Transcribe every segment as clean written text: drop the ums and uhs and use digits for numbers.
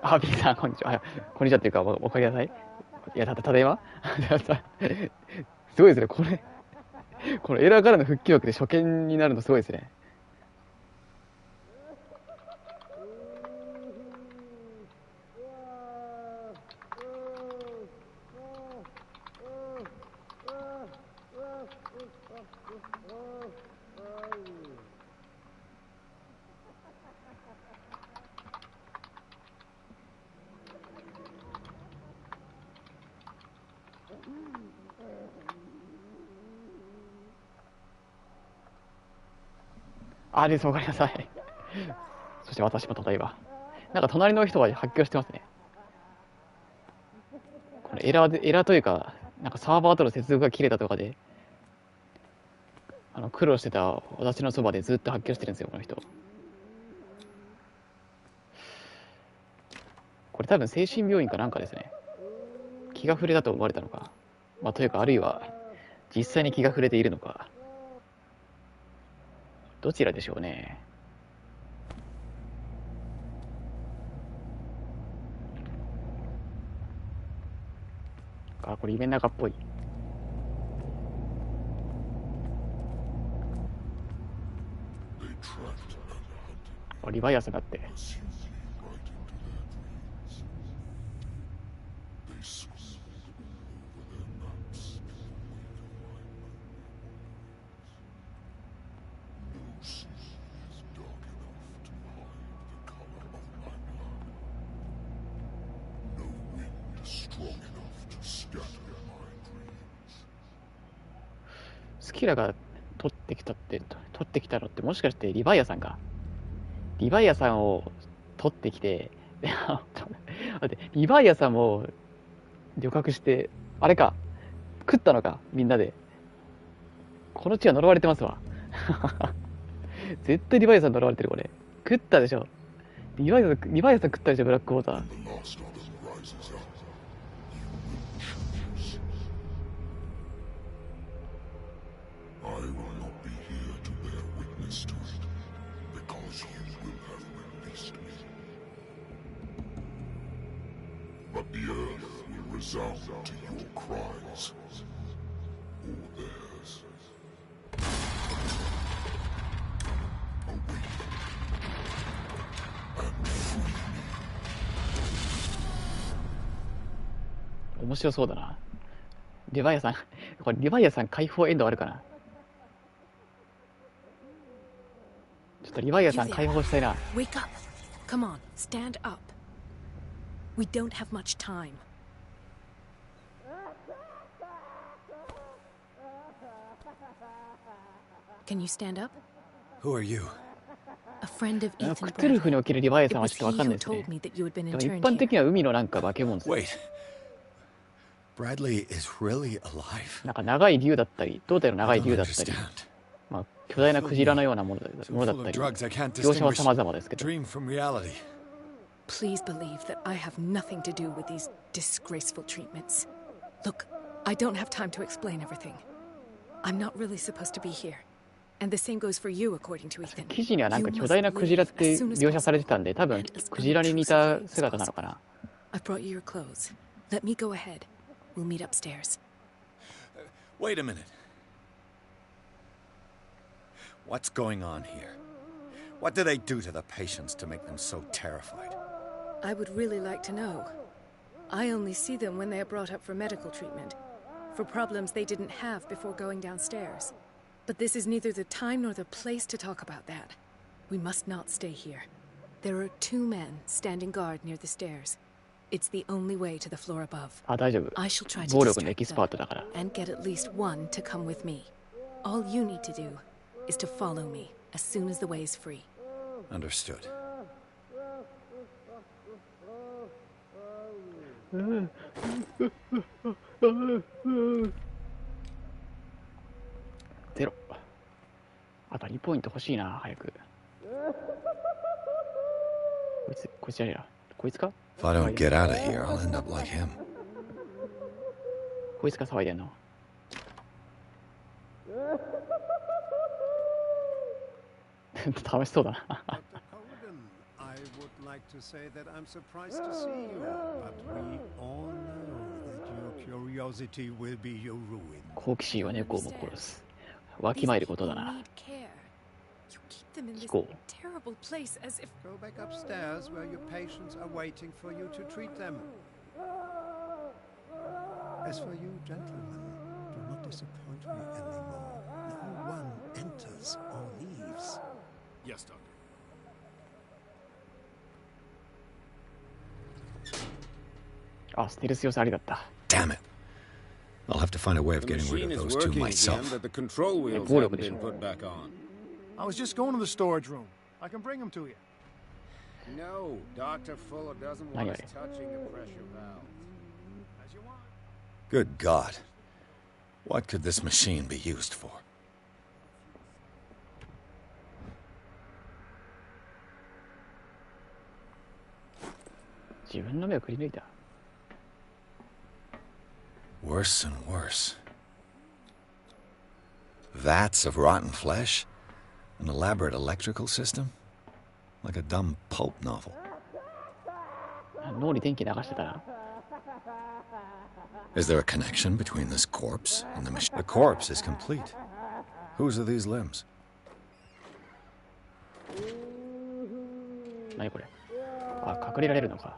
あ、B さん、こんにちは。こんにちはっていうか、おかけください。いや、ただいますごいですね、このエラーからの復帰枠で初見になるのすごいですね。あ、です、わかりなさい。そして私もただいま。なんか隣の人が発狂してますね。これエラーというか、なんかサーバーとの接続が切れたとかで、苦労してた私のそばでずっと発狂してるんですよ、この人。これ多分精神病院かなんかですね。気が触れだと思われたのか。まあ、というか、あるいは、実際に気が触れているのか。どちらでしょうね。あ、これ夢の中っぽい。リバイアスだって。スキラが取ってきたのってもしかしてリバイアさんか。リバイアさんを取ってきて、待って、リバイアさんも旅客して、あれか、食ったのか、みんなで。この地は呪われてますわ。絶対リバイアさん呪われてる、これ。食ったでしょ。リバイアさん食ったでしょ、ブラックウォーター。面白そうだな。リバイアさん、これリバイアさん解放エンドあるかな。ちょっとリバイアさん解放したいな。Wake up. Come on, stand up. We don't have much time. Can you stand up? Who are you? A friend of Ethan クトゥルフに Bradley. おけるリバイアさん It は was ちょっとわ he かんな who いですね。 told me that you had been でも一 interned 般的 here. には海のなんか化け物ですね。 Wait. Bradley is really alive? なんか長い竜だったり、胴体の長 I い don't 竜だったり、 understand. まあ、巨大なクジラのようなもの So だ full っ of たり、 drugs, I can't 描写は distinguish 様々ですけど。 dream from reality. Please believe that I have nothing to do with these disgraceful treatments. Look, I don't have time to explain everything. I'm not really supposed to be here. And the same goes for you, according to Ethan. 記事にはなんか You 巨 must 大なクジラっ leave て as soon as 描写されてたんで、多 possible 分 and as クジラに似た unobtrusively as 姿なのか possible. な。 I've brought you your clothes. Let me go ahead. We'll meet upstairs. Wait a minute. What's going on here? What do they do to the patients to make them so terrified? I would really like to know. I only see them when they are brought up for medical treatment, for problems they didn't have before going downstairs. But this is neither the time nor the place to talk about that. We must not stay here. There are 2 men standing guard near the stairs. It's the only way to the floor above. あ、大丈夫。 I shall try to 暴力のエ distract キスパー them トだから。 and get at least one to come with me. All you need to do is to follow me as soon as the way is free. Understood. ゼロ。あと2ポイント欲しいな、早く。こいつじゃねえな。こいつか If I don't get out of here, I'll end up like him. こいつか騒いでんの。楽しそうだな。like to say that I'm surprised to see you, but we all know that your curiosity will be your ruin. 好奇心は猫をも殺す。わきまえることだな。聞こう。Terrible place as if Go back upstairs where your patients are waiting for you to treat them. As for you, gentlemen, do not disappoint me anymore. No one enters or leaves. Yes, Doctor. あ、ステルス要素ありだった。Damn it. I'll have to find a way of The getting rid machine of is those two working myself. again, but the control wheels Boy, haven't look at been this. put back on. I was just going to the storage room. I can bring them to you. No, Dr. Fuller doesn't want us touching the pressure valve. As you want. Good God. What could this machine be used for? 自分の目をくり抜いた。Worse and worse. Vats of rotten flesh? An elaborate electrical system? Like a dumb pulp novel. 脳に電気流してたな。Is there a connection between this corpse and the machine? The corpse is complete. Whose are these limbs? 何これ。あ、隠れられるのか。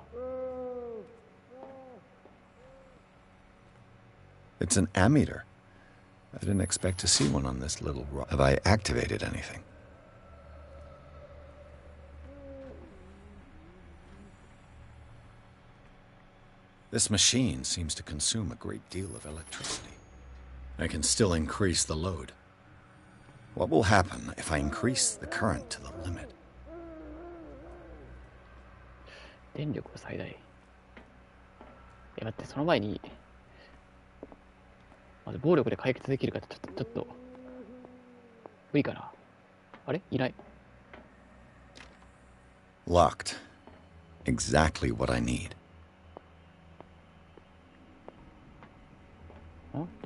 It's an ammeter. I didn't expect to see one on this little rock. Have I activated anything? This machine seems to consume a great deal of electricity. I can still increase the load. What will happen if I increase the current to the limit? 電力を最大。待って、その前に、まず暴力で解決できるかちょっと、無理かな。あれいない。Locked. Exactly what I need.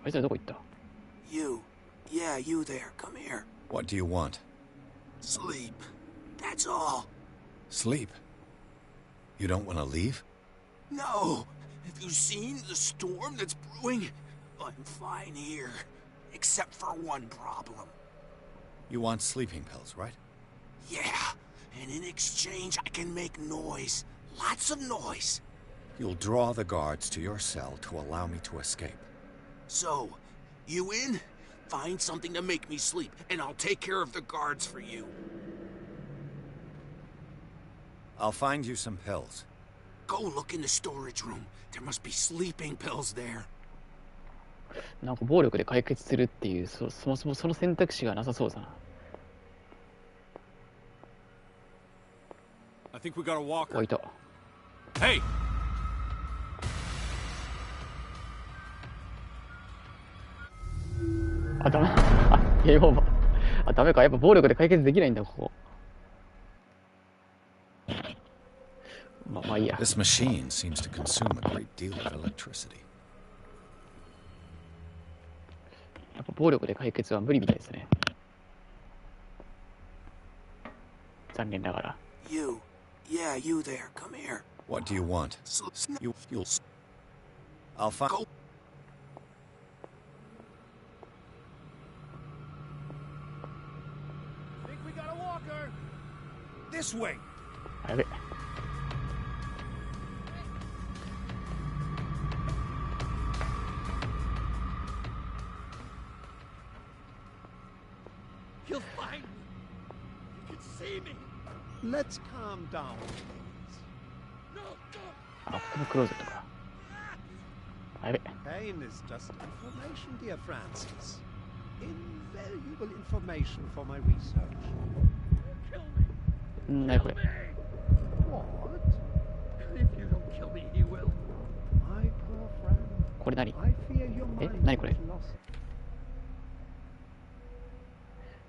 あいつらどこ行った？ You. Yeah, you there. Come here. What do you want? Sleep. That's all. Sleep. You don't want to leave? No. Have you seen the storm that's brewing? I'm fine here. Except for one problem. You want sleeping pills, right? Yeah. And in exchange, I can make noise. Lots of noise. You'll draw the guards to your cell to allow me to escape. So, you in? Find something to make me sleep, and I'll take care of the guards for you. I'll find you some pills. Go look in the storage room. There must be sleeping pills there. なんか暴力で解決するっていう、そもそもその選択肢がなさそうだな。I think we got a walker. おいた。Hey! あ、ダメ。あ、ゲームオーバー。あ、ダメか。やっぱ暴力で解決できないんだ、ここ。まあいいや。This machine seems to consume a great deal of electricity. やっぱ暴力で解決は無理みたいですね。残念ながら。You. Yeah, you there. Come here. What do you want? You'll. I'll find. Go. Think we got a walker? This way. やべ。You'll find me. You can see me. Let's calm down. No, don't. あ、ここもクローゼットか。あ、やべ。 Pain is just information, dear Francis. Invaluable information for my research. Kill me. なにこれ。 What? If you don't kill me, he will. My poor friend. これ何？ I fear your え、 mind 何これ？ is lost.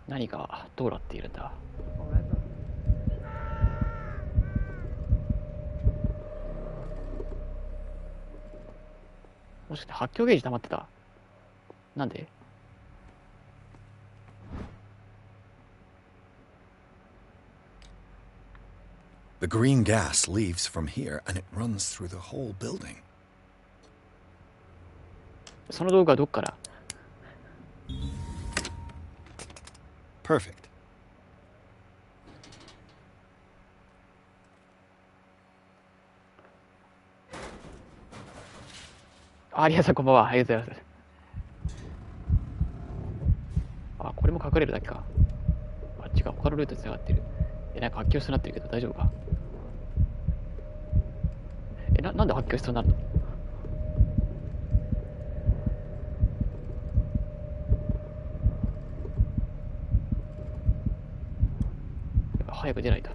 何がどうなっているんだ？ Forever. もしかして発狂ゲージ溜まってた？なんで？ The green gas leaves from here and it runs through the whole building. その道具はどっから？ Perfect. ありがとう、こんばんは。ありがとうございます。あ、これも隠れるだけか。あっちが他のルート繋がってる。なんか発狂しそうになってるけど大丈夫か？なんで発狂しそうになるの？早く出ないと。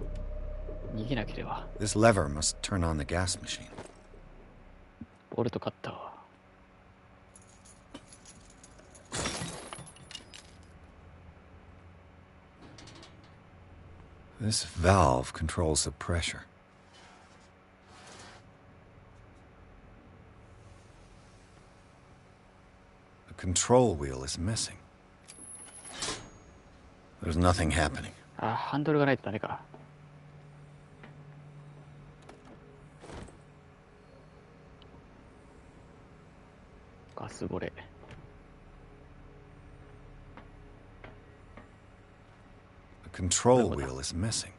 逃げなければ。This lever must turn on the gas machine. ボルトカッター。This valve controls the pressure. The control wheel is missing. There's nothing happening. あ、ハンドルがないとダメか。ガス漏れ。The control wheel is missing.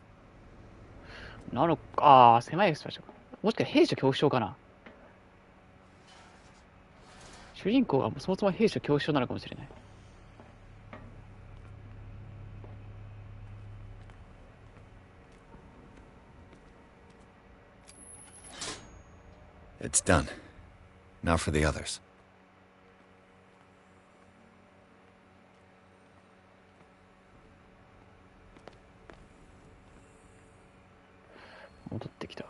なのか、狭い場所か。もしかして兵所恐怖症かな。主人公がそもそも兵所恐怖症なのかもしれない。It's done. Now for the others. 戻ってきた。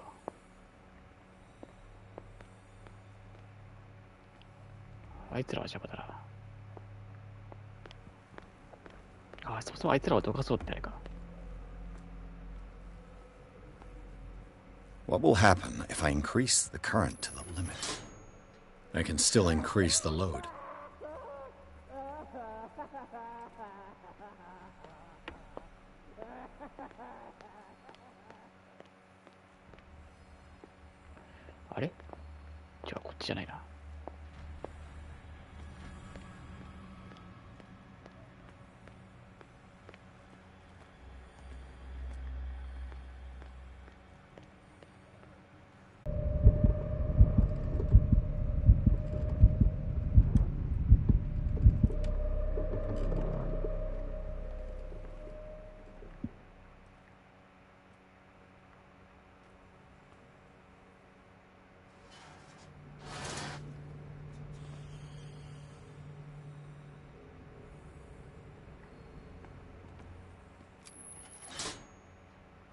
あいつらは邪魔だな。あ、そもそもあいつらをどかそうってないか。What will happen if I increase the current to the limit? I can still increase the load. あれ？じゃあこっちじゃないな。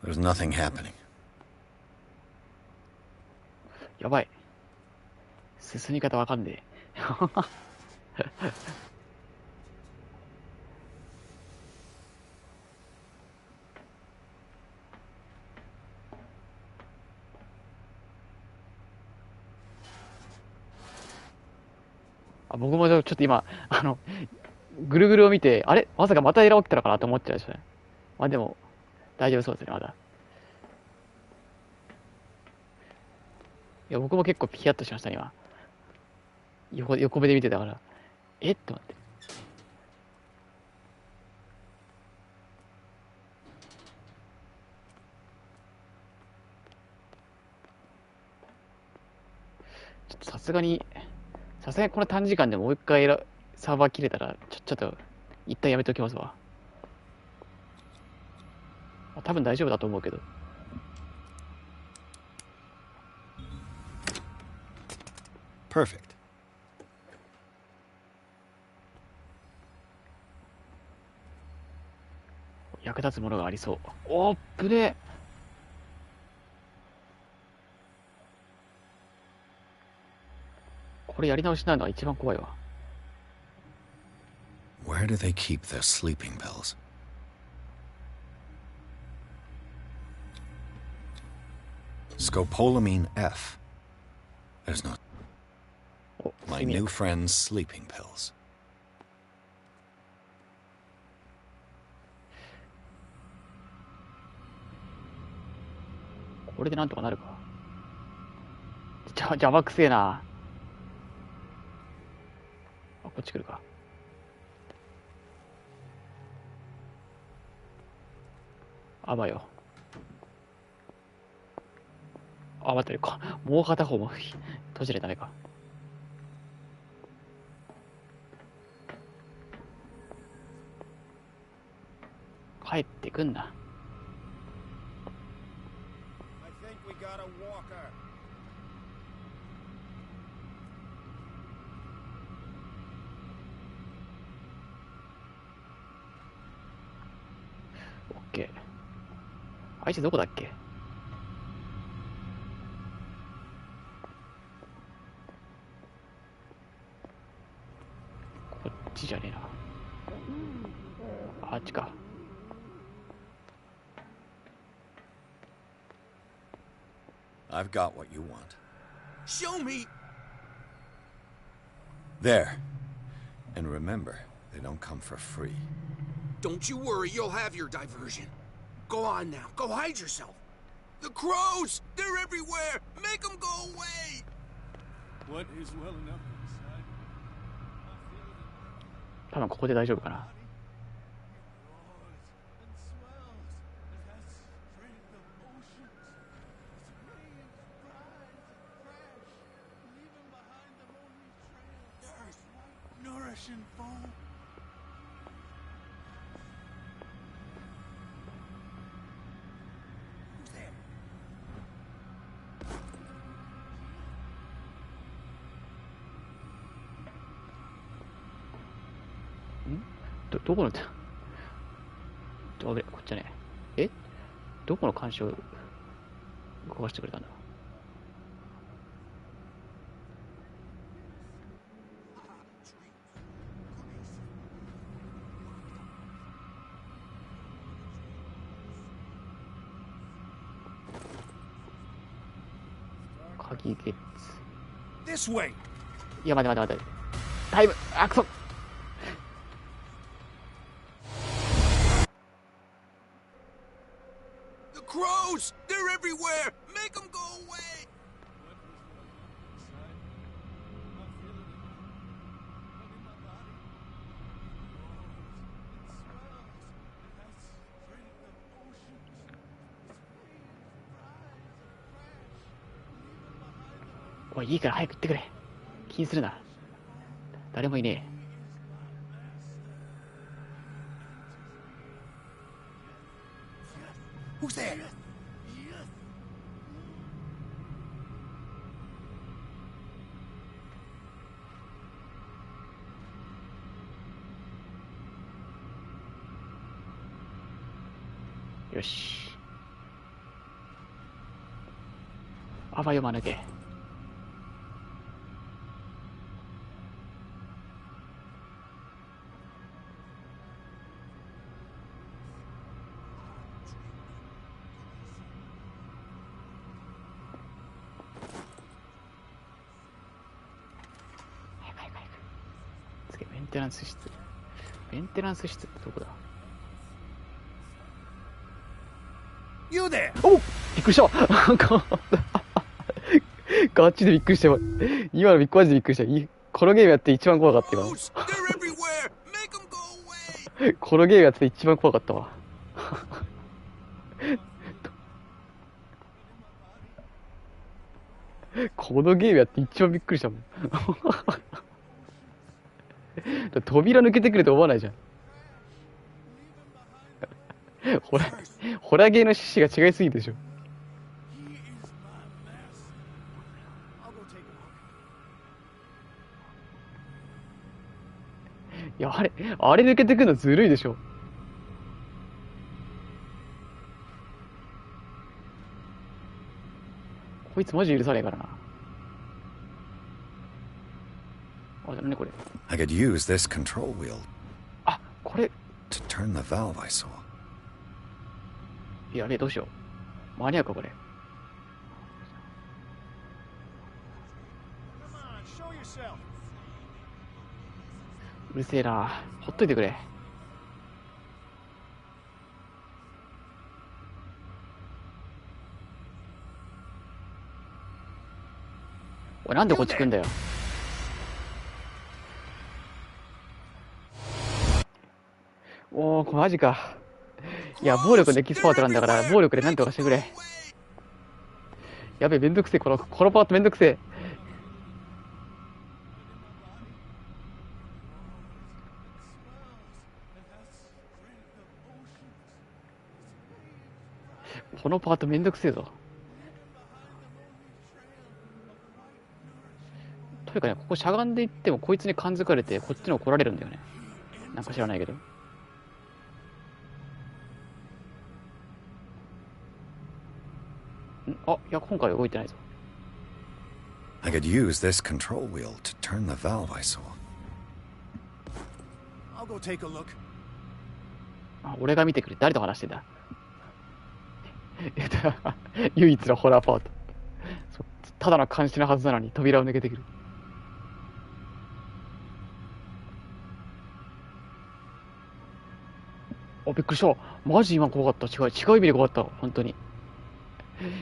There's nothing happening. やばい。進み方わかんねえ。あ、僕もちょっと今、ぐるぐるを見て、あれまさかまたエラー起きたのかなと思っちゃうでしょね。まあでも、大丈夫そうですね、まだ。いや、僕も結構ピヤッとしましたね、今。横目で見てたから。えっと待って。ちょっとさすがにこの短時間でもう一回サーバー切れたら、ちょっと、一旦やめておきますわ。多分大丈夫だと思うけど。Perfect. 役立つものがありそう。おっぶねえ。これやり直しになるのが一番怖いわ。Where do they keep their sleeping pills? Scopolamine F. There's no... お、 My 睡眠 new 薬。 friend's sleeping pills. 俺でなんとかなるか。邪魔くせえな。あ、こっち来るか。あばよ。あ、待ってるか。もう片方も閉じれダメか。帰ってくんな。I think we got a walker. オッケー。あいつどこだっけ？こっちじゃねえな。あっちか。I've got what you want. Show me. There. And remember, they don't come for free. Don't you worry, you'll have your diversion. Go on now, go hide yourself. The crows! They're everywhere! Make them go away! What is well enough inside? 多分ここで大丈夫かな。Nourishing foam. どこのこっちじゃねえ。どこの干渉動かしてくれたんだ。鍵ゲッツ。 This way. いや、待て。タイム、あ、くそ。The crows! They're everywhere! Make them go away! What おい、いいから早く行ってくれ。気にするな。誰もいねえ。Who's there? え。よし。あばよま抜け。メンテナンス室。メンテナンス室ってどこだ。 You there. おっ、びっくりした。ガチでびっくりした。今のマジでびっくりした。このゲームやって一番怖かった今。このゲームやって一番怖かったわ。このゲームやって一番びっくりしたもん。扉抜けてくると思わないじゃん。ホラーゲーの趣旨が違いすぎるでしょ。いや、あれ抜けてくるのずるいでしょ。こいつマジ許さねえからな。あ、だねこれ。I could use this control wheel あ、これ。 to turn the valve I saw. いや、どうしよう。間に合うかこれ。うるせえな。ほっといてくれ。おい、なんでこっち来んだよ。おー、これマジか。いや、暴力のエキスパートなんだから、暴力でなんとかしてくれ。やべえ、めんどくせえ、このパートめんどくせえ。このパートめんどくせえぞ。というかね、ここしゃがんでいってもこいつに感づかれてこっちの来られるんだよね。なんか知らないけど。あ、いや、今回は動いてないぞ。I could use this control wheel to turn the valve I saw. I'll go take a look. あ、俺が見てくれ。誰と話してんだ。唯一のホラーパート。ただの監視のはずなのに扉を抜けてくる。あ、びっくりした。マジ今怖かった。違う意味で怖かった。本当に。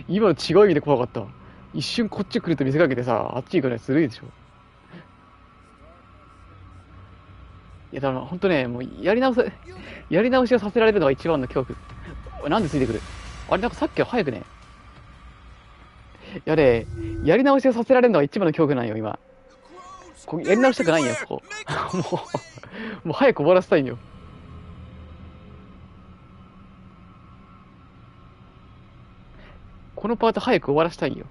今の違う意味で怖かった。一瞬こっち来ると見せかけてさ、あっち行くのするでしょ。いや、だから本当ね、もうやり直しをさせられるのが一番の恐怖。なんでついてくる。あれ、なんかさっきは早くね。いやね、やり直しをさせられるのが一番の恐怖なんよ、今。やり直したくないんよ、ここ。もう早く終わらせたいんよ。このパート早く終わらせたいんよ。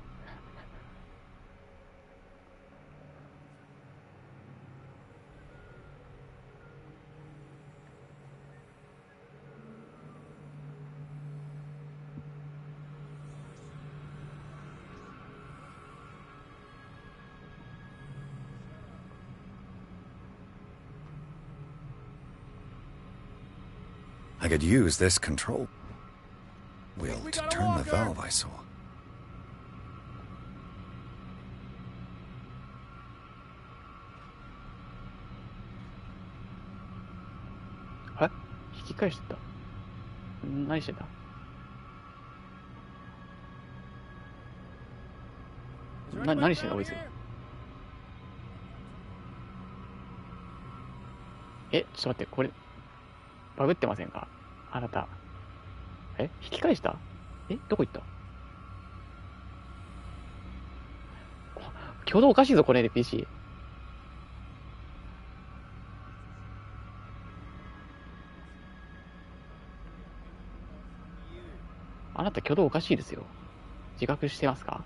I could use this control wheel to turn the valve I saw. え？引き返してた？何してた？何してんだこいつ。ちょっと待って、これバグってませんかあなた。引き返した？どこ行った？挙動おかしいぞこれ NPC。あなた挙動おかしいですよ。自覚してますか？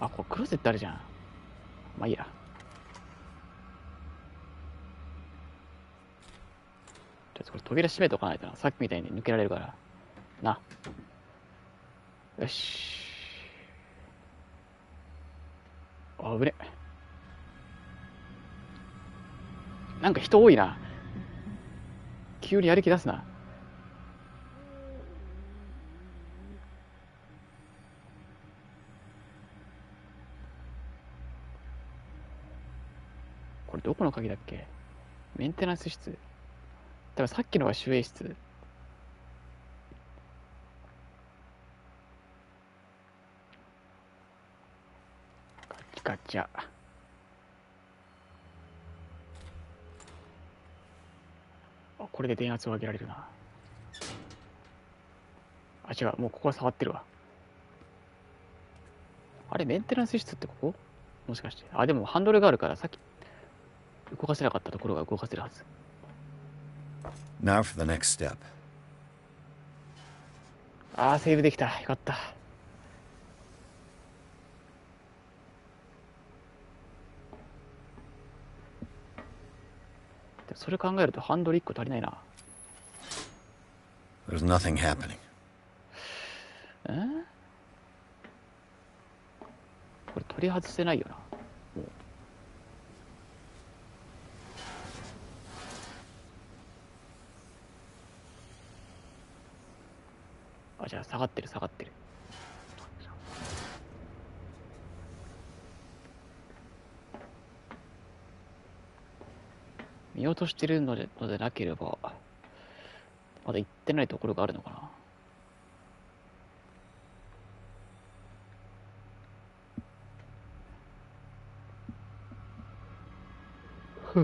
あ、これクローゼットあるじゃん。まあいいや。これ扉閉めておかないとな。さっきみたいに抜けられるからな。よし。あぶね。なんか人多いな。急にやる気出すな。これどこの鍵だっけ？メンテナンス室。多分さっきのが守衛室。ガチャ。あ、これで電圧を上げられるな。あ、違う。もうここは触ってるわ。あれ、メンテナンス室ってここ？もしかして。あ、でもハンドルがあるからさっき動かせなかったところが動かせるはず。Now for the next step. あー、セーブできた。よかった。それ考えるとハンドル1個足りないな。There's nothing happening. これ取り外せないよな。もうあ、じゃあ下がってる。見落としてるのでなければまだ行ってないところがあるのかな。こ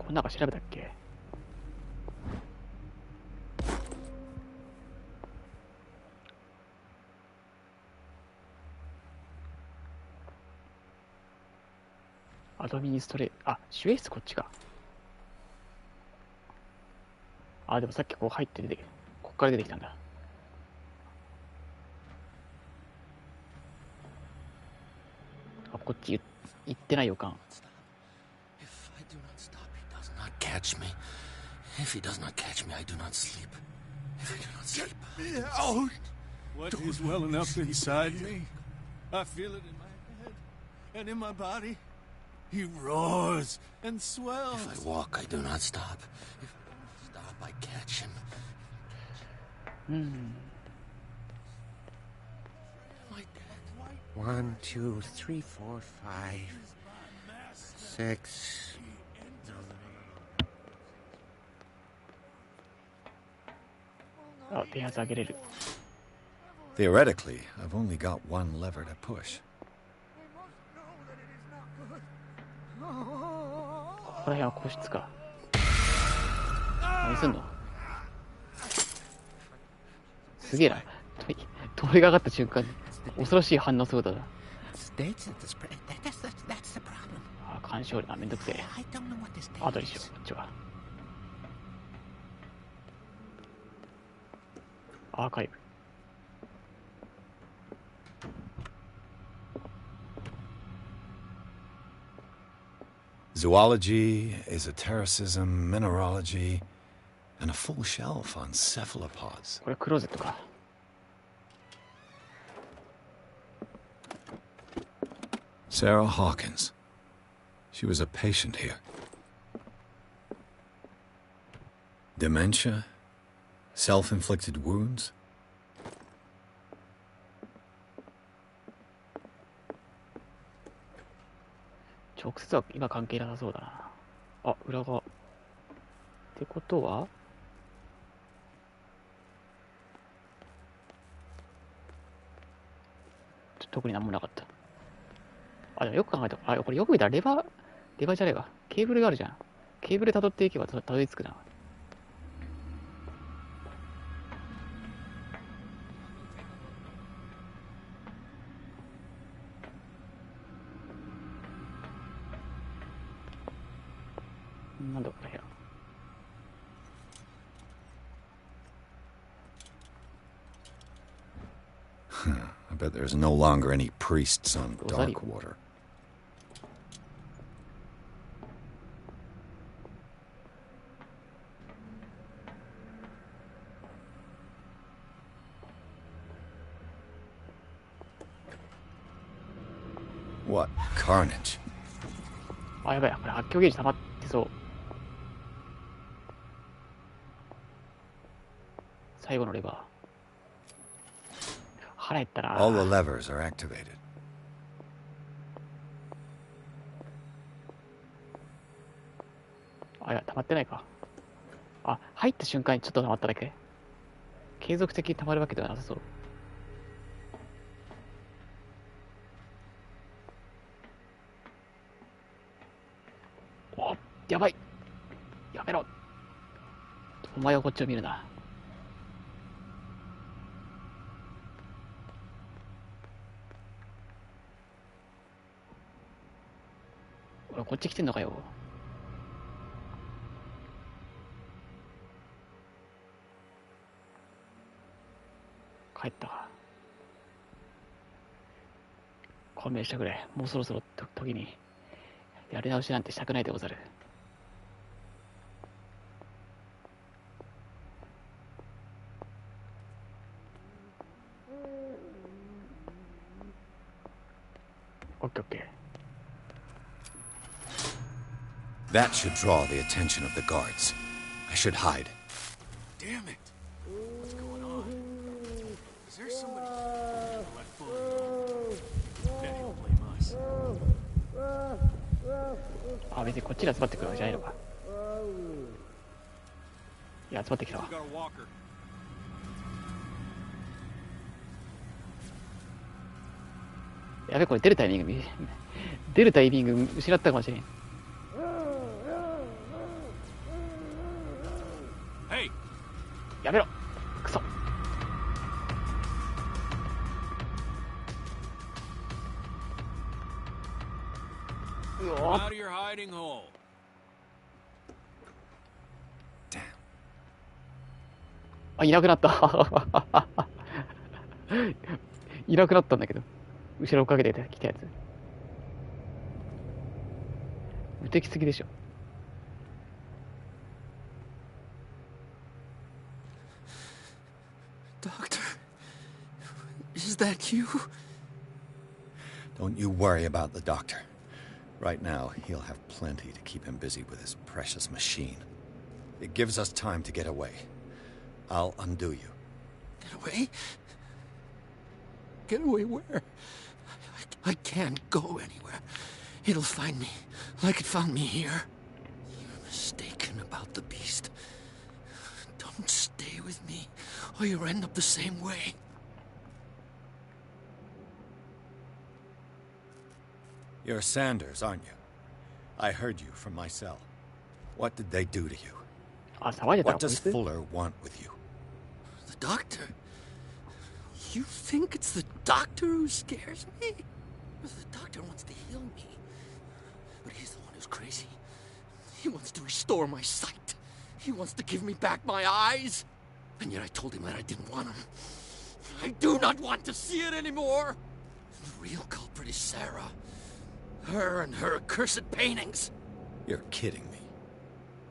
ん中調べたっけ？アドミニストレあ、守衛室こっちか。あ、でもさっきこう入って出て、こっから出てきたんだ。あ、こっち行ってない予感。Catch me. If he does not catch me, I do not sleep. If I do not sleep. Get me out! What is well enough inside me? I feel it in my head and in my body. He roars and swells. If I walk, I do not stop. If I don't stop, I catch him. My dad. 1, 2, 3, 4, 5, 6. Oh, 電圧上げれる。 Theoretically, I've only got one lever to push. ここら辺は個室か。何すんの？すげえな。通りがかった瞬間に恐ろしい反応することだ。あ、干渉だ。めんどくせえ。後にしよう、こっちは。アーカイブ。Zoology, esotericism, mineralogy, and a full shelf on cephalopods. これクローゼットか。Sarah Hawkins. She was a patient here. Dementia? Self-inflicted wounds? 直接は今関係なさそうだな。あ、裏側。ってことは特になんもなかった。あ、でもよく考えた。あ、これよく見たらレバーじゃねえか。ケーブルがあるじゃん。ケーブル辿っていけばたどり着くな。なんだこの部屋。I bet there's no longer any priests on Darkwater. What carnage? あ、やばい。これ発狂ゲージ溜まってそう。最後のレバー。腹減ったな。 All the levers are activated. あ、いや、溜まってないか。あ、入った瞬間にちょっと溜まっただけ。継続的に溜まるわけではなさそう。お、やばい。やめろ。お前はこっちを見るな。俺こっち来てんのかよ。帰ったか。勘弁してくれ。もうそろそろ時にやり直しなんてしたくないでござる。オッケーオッケー。That should draw the attention of the guards. I should hide. Damn it! What's going on? Is there somebody let Fuller? Then he'll blame us. あ、別にこっちに集まってくるわけじゃないのか。いや、集まってきたわ。 We got a walker. やべ、これ出るタイミング出るタイミング失ったかもしれん。やめろクソ。うおー、 Out of your hiding hole. あ、いなくなったいなくなったんだけど、後ろ追っかけてきたやつ無敵すぎでしょ。Doctor, is that you? Don't you worry about the doctor. Right now, he'll have plenty to keep him busy with his precious machine. It gives us time to get away. I'll undo you. Get away? Get away where? I can't go anywhere. It'll find me, like it found me here. You're mistaken about the beast. Don't stay with me, or you'll end up the same way. You're Sanders, aren't you? I heard you from my cell. What did they do to you? あ、騒いでた What のこい does つ。 Fuller want with you? The doctor? You think it's the doctor who scares me? The doctor wants to heal me. But he's the one who's crazy. He wants to restore my sight. He wants to give me back my eyes. And yet I told him that I didn't want him. I do not want to see it anymore. The real culprit is Sarah. Her and her accursed paintings. You're kidding me.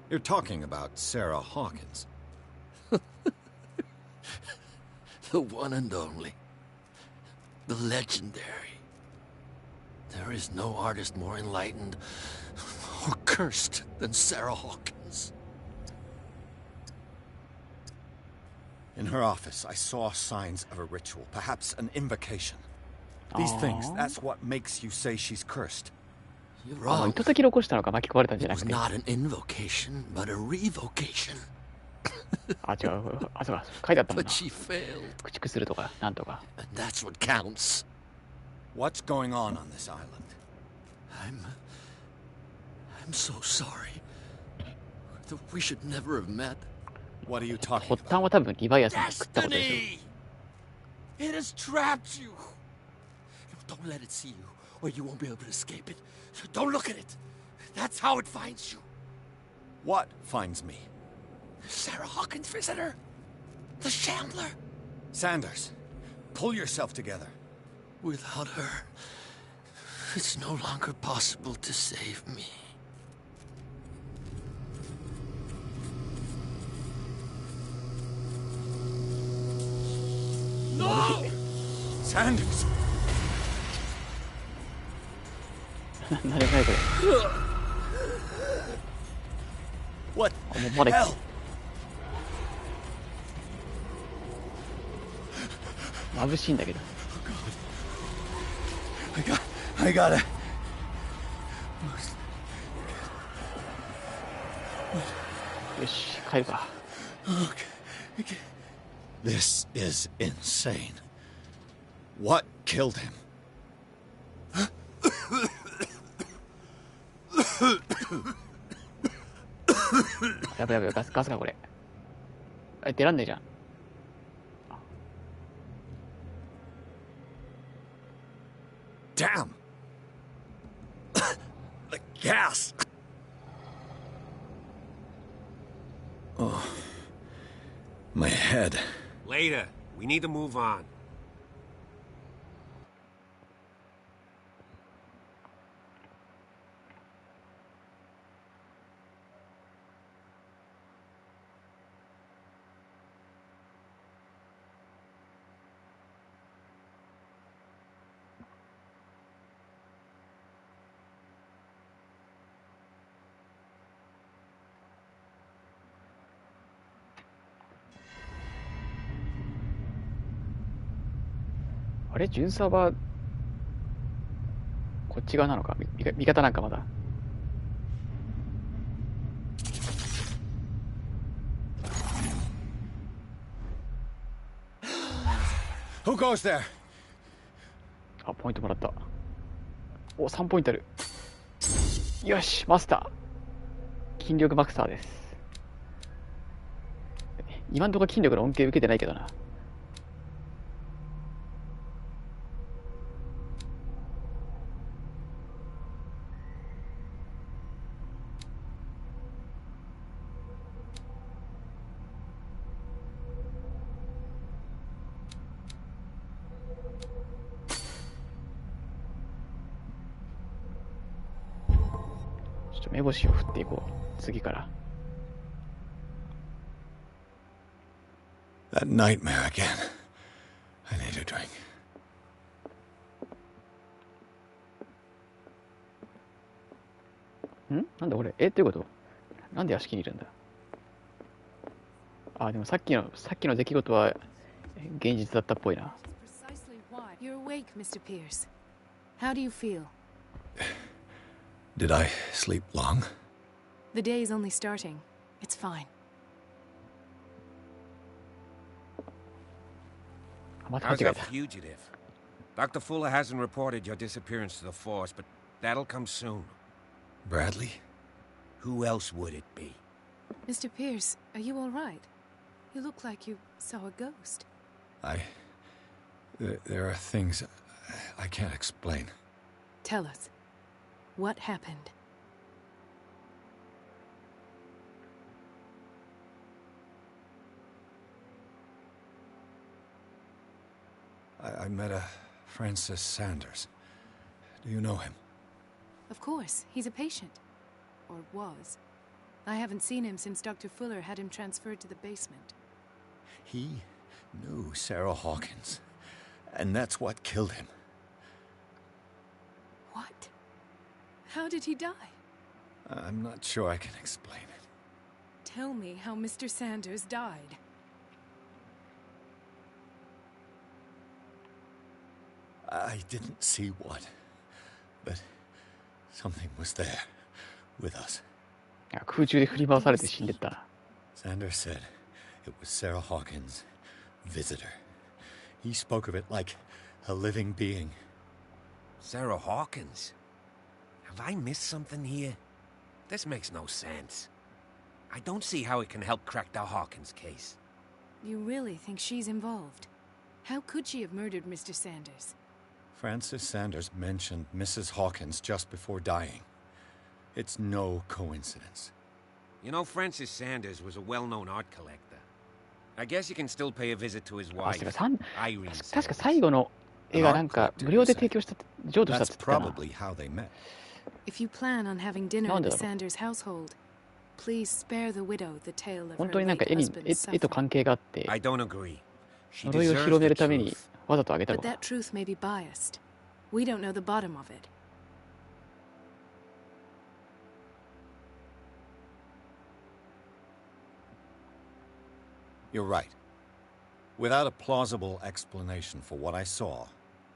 You're talking about Sarah Hawkins. The one and only. The legendary. There is no artist more enlightened or cursed than Sarah Hawkins. In her office, I saw signs of a ritual, perhaps an invocation. These things, that's what makes you say she's cursed. You're あ、 wrong. 意図的に起こしたのか、巻き込まれたんじゃ It な was くて。 not an invocation, but a revocation. あ、違う。あ、そうか。書いてあったもん But な。 she failed. 駆逐するとか、なんとか。 And that's what counts. What's going on this island? I'm so sorry. We should never have met. What are you talking 発端 about? は多分リヴァイアさんが食ったことでしょ。 Destiny! It has trapped you. No, don't let it see you, or you won't be able to escape it. Don't look at it. That's how it finds you. What finds me? Sarah Hawkins' visitor. The Shambler. Sanders, pull yourself together. Without her, it's no longer possible to save me. No! Sanders! 何これ。 What あ、もうまだ hell? 眩しいんだけど。 I gotta. よし、帰るか。 This is insane. What killed him? やばいやばい、ガスかこれ。あ、出らんねえじゃん。 Damn! The gas! Oh. My head. Later. We need to move on. .あれ巡査はこっち側なのか、味方なんかまだ。 Who goes there? あ、ポイントもらった。お、3ポイントある。よし、マスター。筋力マスターです。今んところ筋力の恩恵受けてないけどな。目星を振っていこう、次から。That nightmare again. I need a drink. なんだこれ、どういうこと？なんで屋敷にいるんだ？あ、でもさっきの出来事は現実だったっぽいな。You're awake, Mr. Pierce. How do you feel? Did I sleep long? The day is only starting. It's fine. また How's 間違え our た。 fugitive? Dr. Fuller hasn't reported your disappearance to the force, but that'll come soon. Bradley? Who else would it be? Mr. Pierce, are you all right? You look like you saw a ghost. There are things I can't explain. Tell us. What happened? I met a Francis Sanders. Do you know him? Of course, he's a patient. Or was. I haven't seen him since Dr. Fuller had him transferred to the basement. He knew Sarah Hawkins, and that's what killed him. What? How did he die? I'm not sure I can explain it. Tell me how Mr. Sanders died. I didn't see what, but something was there with us. 空中で振り回されて死んでったな。Sanders said it was Sarah Hawkins' visitor. He spoke of it like a living being. Sarah Hawkins? Have I missed something here? This makes no sense. I don't see how it can help crack the Hawkins case. You really think she's involved? How could she have murdered Mr. Sanders? Francis Sanders mentioned Mrs. Hawkins just before dying. It's no coincidence. You know, Francis Sanders was a well-known art collector. I guess you can still pay a visit to his wife, 確 Irene か Sanders. 最後の映画なんか無料で提供したって譲渡したっ That's て言ってたな。 probably how they met. If you plan on having dinner in the なんでだろう。 Sanders household, please spare the widow the tale of 本 her 当になんか late 絵に husband's 絵と suffering. 関係があって I don't agree. She 呪いを deserves 広め the るために truth. わざとあげたの But か。 that truth may be biased. We don't know the bottom of it. You're right. Without a plausible explanation for what I saw,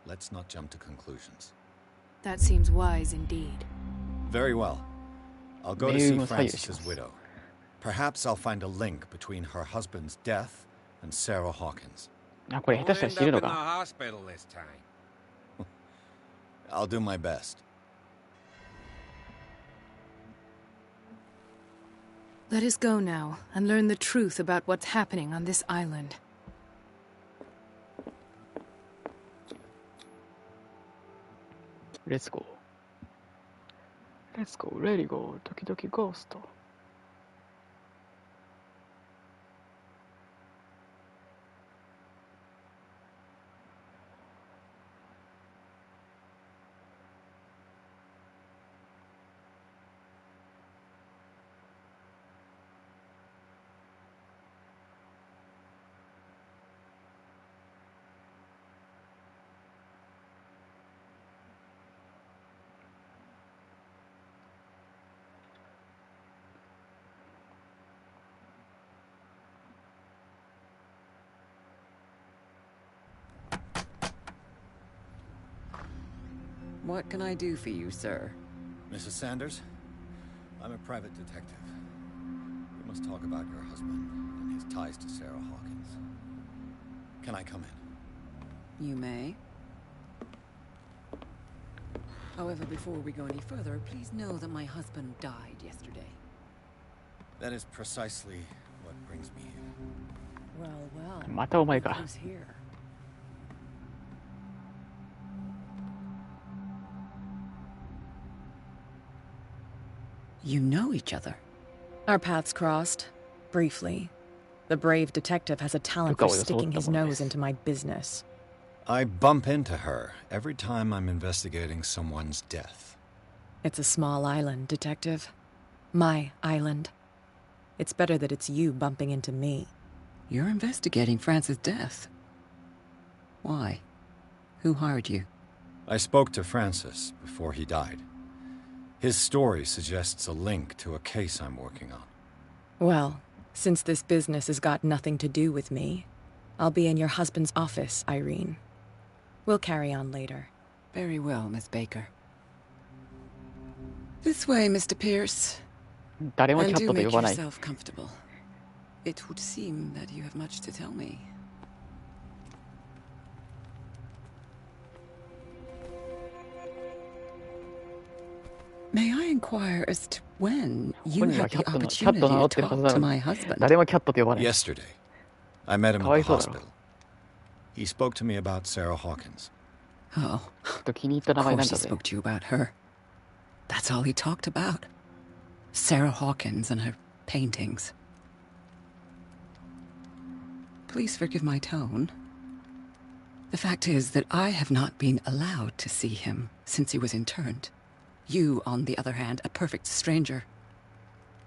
let's not jump to conclusions. That seems wise indeed. Very well. I'll go to 命 see 運を左右しま Francis's す。 widow. Perhaps I'll find a link between her husband's death and Sarah Hawkins. あ、これ下手 We'll したら end 死ぬ up の in the か。 hospital this time. I'll do my best. Let us go now and learn the truth about what's happening on this island. Let's go. Let's go. Ready go. 時々ゴースト。What can I do for you, sir? Mrs. Sanders, I'm a private detective. We must talk about your husband and his ties to Sarah Hawkins. Can I come in? You may. However, before we go any further, please know that my husband died yesterday. That is precisely what brings me here. Well, well. またお前か。 Who's here? You know each other. Our paths crossed, briefly. The brave detective has a talent for sticking his nose into my business. I bump into her every time I'm investigating someone's death. It's a small island, Detective. My island. It's better that it's you bumping into me. You're investigating Francis' death. Why? Who hired you? I spoke to Francis before he died. His story suggests a link to a case I'm working on. Well, since this business has got nothing to do with me, I'll be in your husband's office, Irene. We'll carry on later. Very well, Miss Baker. This way, Mr. Pierce. 誰もキャ And ッ do トと make 呼ばない。 yourself comfortable. It would seem that you have much to tell me. May I inquire as to when you had the opportunity to talk to my husband? 誰もキャットと呼ばない。 Yesterday, I met him at the かわいそうだろ。 hospital. He spoke to me about Sarah Hawkins. Oh, ちょっと気に入った of 名前なん course だ he ぜ。 spoke to you about her. That's all he talked about. Sarah Hawkins and her paintings. Please forgive my tone. The fact is that I have not been allowed to see him since he was interned. You, on the other hand, a perfect stranger,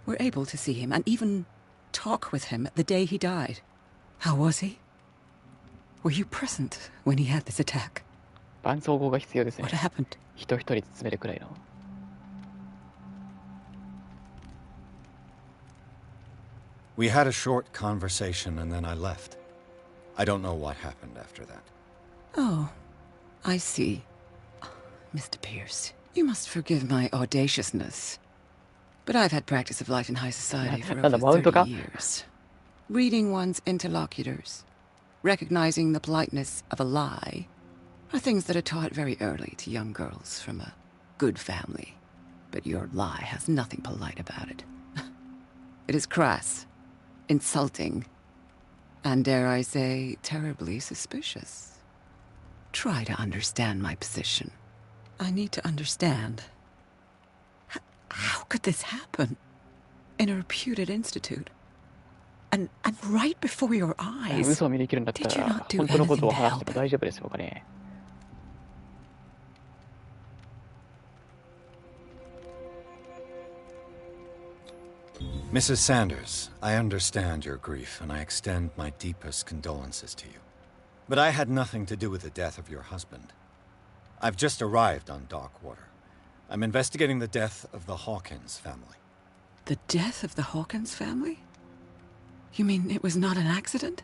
were able to see him and even talk with him the day he died. How was he? Were you present when he had this attack? 伴奏語が必要ですね What。happened? 人一人包めるくらいの。We had a short conversation and then I left. I don't know what happened after that. Oh, I see. Mr. Pierce, you must forgive my audaciousness. But I've had practice of life in high society for over 30 years. Reading one's interlocutors, recognizing the politeness of a lie, are things that are taught very early to young girls from a good family. But your lie has nothing polite about it. It is crass, insulting, and dare I say, terribly suspicious. Try to understand my position. I need to understand. How could this happen? In a reputed institute? And right before your eyes? 嘘を見できるんだった Did you ら not do 本当のことを anything to 話して help? も大丈夫ですよかね。 Mrs. Sanders, I understand your grief and I extend my deepest condolences to you. But I had nothing to do with the death of your husband. I've just arrived on Darkwater. I'm investigating the death of the Hawkins family. The death of the Hawkins family? You mean it was not an accident?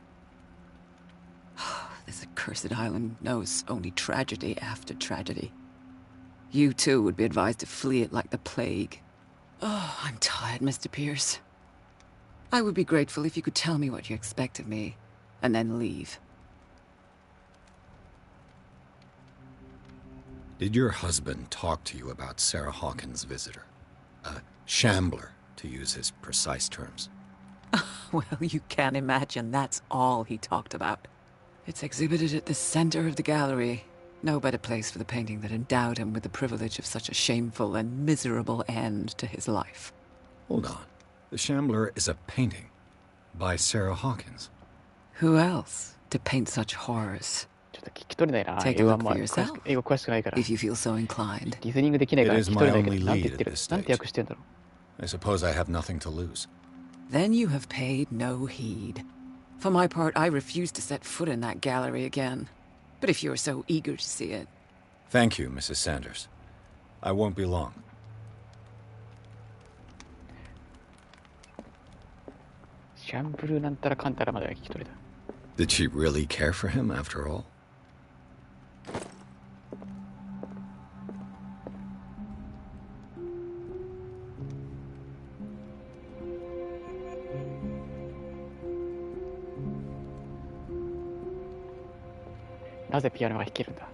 This accursed island knows only tragedy after tragedy. You too would be advised to flee it like the plague. Oh, I'm tired, Mr. Pierce. I would be grateful if you could tell me what you expect of me, and then leave. Did your husband talk to you about Sarah Hawkins' visitor? A shambler, to use his precise terms. Well, you can imagine that's all he talked about. It's exhibited at the center of the gallery. No better place for the painting that endowed him with the privilege of such a shameful and miserable end to his life. Hold on. The Shambler is a painting by Sarah Hawkins. Who else to paint such horrors? ちょっと聞き取れないな。 Take 英 a 語 look は for 詳しく yourself, 英語詳しくないから。 if you feel so inclined. リスニングできないから It 聞 is き取れ my ないけ only ど、なんて lead 言ってる at this なんて訳してんだろう。 I suppose I have nothing to lose. Then you have paid no heed. For my part, I refuse to set foot in that gallery again. But if you're so eager to see it... Thank you, Mrs. Sanders. I won't be long. シャンブルーなんたらかんたらまでは聞き取れた。 Did she really care for him after all? なぜピアノが弾けるんだ。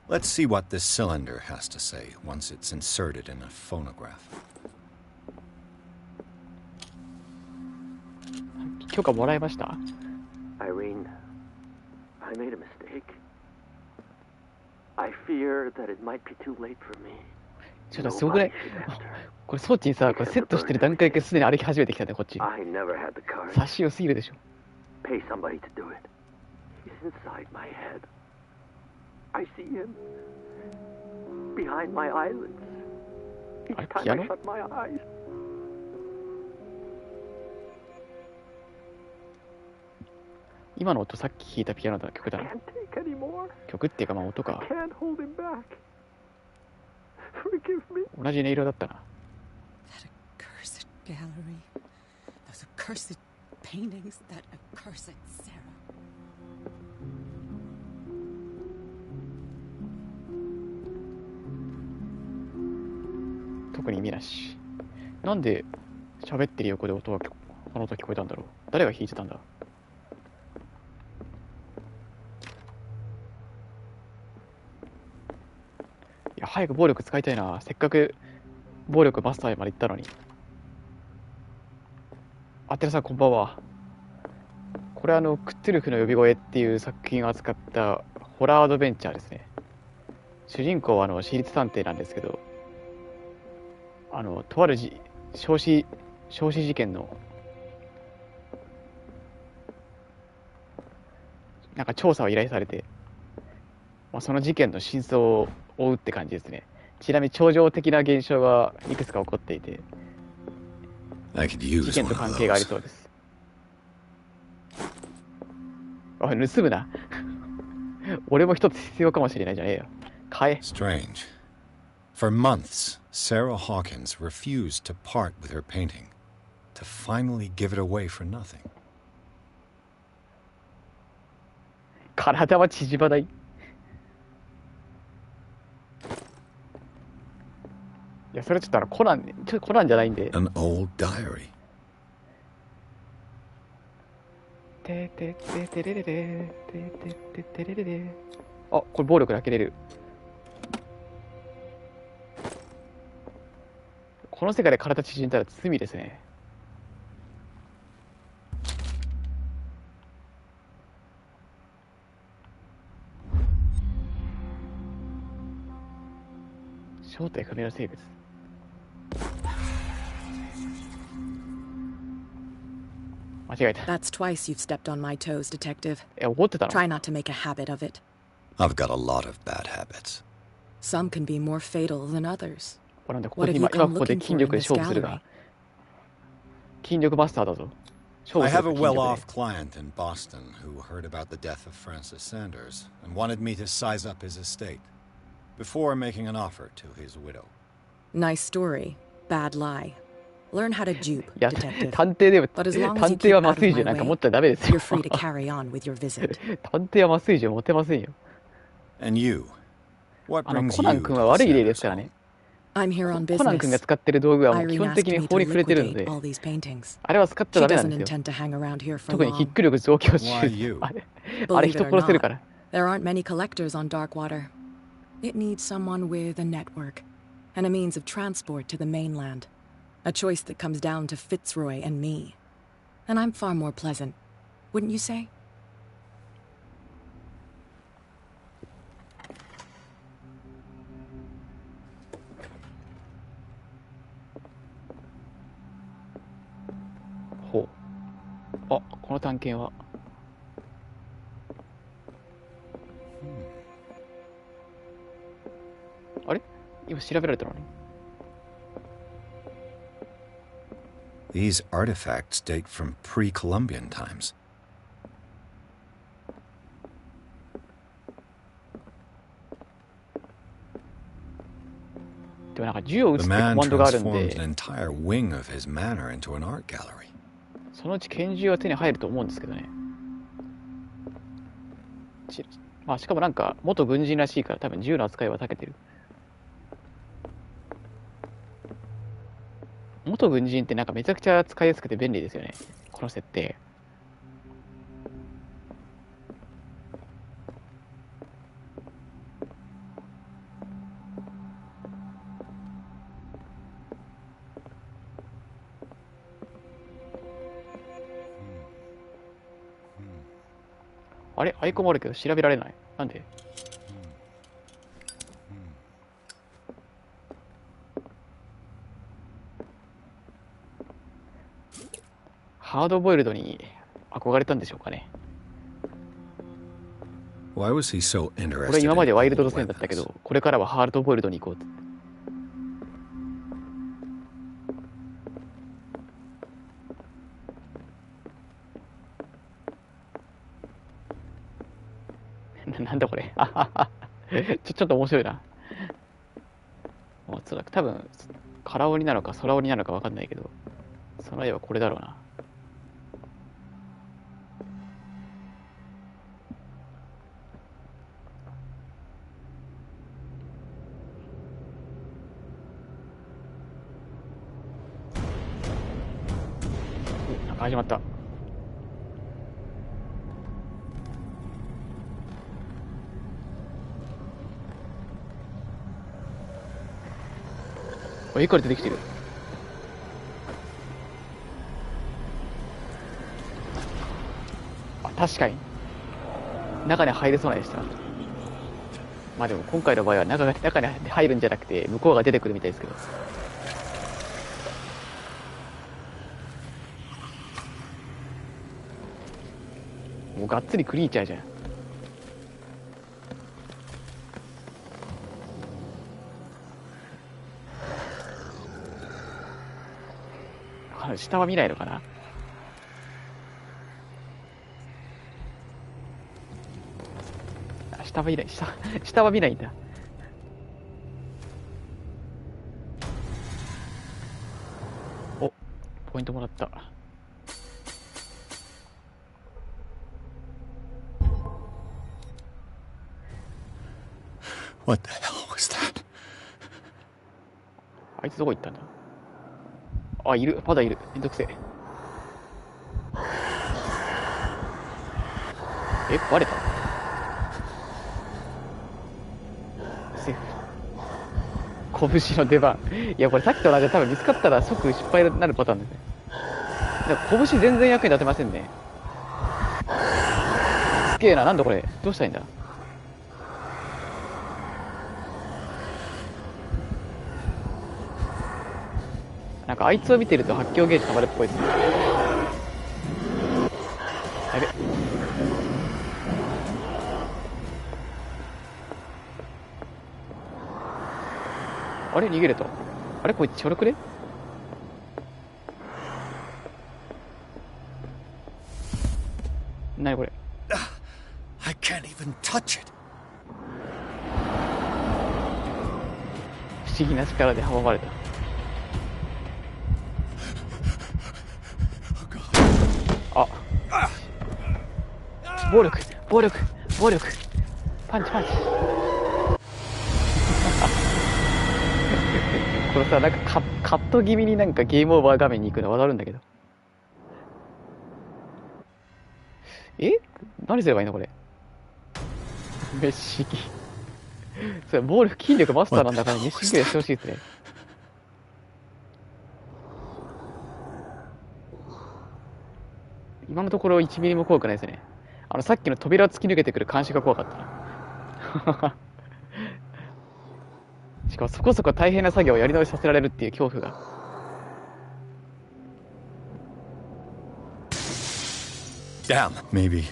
Let's see what this cylinder has to say once it's inserted in a phonograph. 許可もらいました？ Irene, I made a mistake. I fear that it might be too late for me. ちょっとすごくない？これ装置にさ、これセットしてる段階からすでに歩き始めてきたね、こっち。 I never had the courage. 差し良すぎるでしょ。 Pay somebody to do it. He's inside my head. I see him behind my eyelids. Each time I shut my eyes. 今の音さっき弾いたピアノの曲だな。曲っていうかまあ音か。同じ音色だったな。That accursed gallery. Those accursed paintings. That accursed Sarah. 特に意味なし。なんで喋ってる横で音がこの音聞こえたんだろう。誰が弾いてたんだ。いや早く暴力使いたいな。せっかく暴力マスターまで行ったのに。あてらさんこんばんは。これクトゥルフの呼び声っていう作品を扱ったホラーアドベンチャーですね。主人公は私立探偵なんですけど、とある焼死事件のなんか調査を依頼されて、まあ、その事件の真相を追うって感じですね。ちなみに超常的な現象がいくつか起こっていて、事件と関係がありそうです。おい、盗むな。俺も一つ必要かもしれないじゃねえよ。買え。Strange. For months, Sarah Hawkins refused to part with her painting, to finally give it away for nothing. 体は縮まない。いや、それちょっとコナンじゃないんで。An old diary. ててててれれれててててれれれ。あ、これ暴力で開けれる。この世界で体縮んだら罪ですね。正体不明の生物。間違えた。 That's twice you've stepped on my toes, detective. 怒ってたの？ Try not to make a habit of it. I've got a lot of bad habits. Some can be more fatal than others. なんで今ここで筋力で勝負するが、筋力マスターだぞ。 I have a well-off client in Boston who heard about the death of Francis Sanders and wanted me to size up his estate before making an offer to his widow. Nice story. Bad lie. Learn how to dupe, いや、 detective. 探偵でも But as long 探 as you 偵 keep は out 麻 of 酔銃 my なんか持 way, っちゃダメですよ。 you're free to carry on with your visit. 探偵は麻酔銃持てませんよ。 And you? What brings コナン you 君 to は悪い例で Sanders すからね。 I'm here on コナン君が business. 使ってる道具はもう基 Irene 本 asked 的に me 法 to に触れてるの liquidate で、 all these paintings. あれは使っちゃ She ダメなん doesn't ですよ。 intend to hang around here for 特にキッ long. ク力増強 Why 中 you? あれ Believe 人 it or 殺せるか not, ら。 there aren't many collectors on Darkwater. It needs someone with a network and a means of transport to the mainland. A choice that comes down to Fitzroy and me. And I'm far more pleasant, wouldn't you say? ほう。あ、この探検は。あれ？今調べられたのに。 These artifacts date from pre-Columbian times. でもなんか銃を撃つ The ってコ man マンドがあるん transformed で、 an entire wing of his manor into an art gallery. そのうち拳銃は手に入ると思うんですけどね。まあしかもなんか元軍人らしいから多分銃の扱いは長けてる。元軍人ってなんかめちゃくちゃ使いやすくて便利ですよね。この設定。あれアイコンもあるけど調べられない。なんで？ハードボイルドに憧れたんでしょうかね。Why was he so これ interested 今まで in ワイルド路 old 線だったけ weapons? ど、これからはハードボイルドに行こうって。なんだこれ。ちょっと面白いな。おそらく多分空鬼なのか空鬼なのか分かんないけど、その絵はこれだろうな。なんか始まった。絵から出てきてる。あ、確かに中に入れそうなでした。まあでも今回の場合は中に入るんじゃなくて向こうが出てくるみたいですけど。もうがっつりクリーチャーじゃん。下は見ないのかな。下は見ない。下は見ないんだ。お、ポイントもらった。What the hell was that? あいつどこ行ったんだ。あ、いる。まだいる。めんどくせえ。バレた？セーフ。拳の出番。いや、これさっきと同じで多分見つかったら即失敗になるパターンですね。だから拳全然役に立てませんね。すげえな。なんだこれ。どうしたらいいんだ。なんかあいつを見てると発狂ゲージ溜まるっぽいですね。やべ。あれ逃げれた。あれこいつちょろくね。なにこれ。I can't even touch it. 不思議な力で阻まれた。あ、暴力パンチこれさ、なんかカット気味になんかゲームオーバー画面に行くのわかるんだけど、何すればいいのこれ。飯機それ暴力筋力マスターなんだから飯機でしてほしいですね。今のところ1ミリも怖くないですね。さっきの扉を突き抜けてくる監視が怖かったな。しかもそこそこ大変な作業をやり直しさせられるっていう恐怖が。Damn. Maybe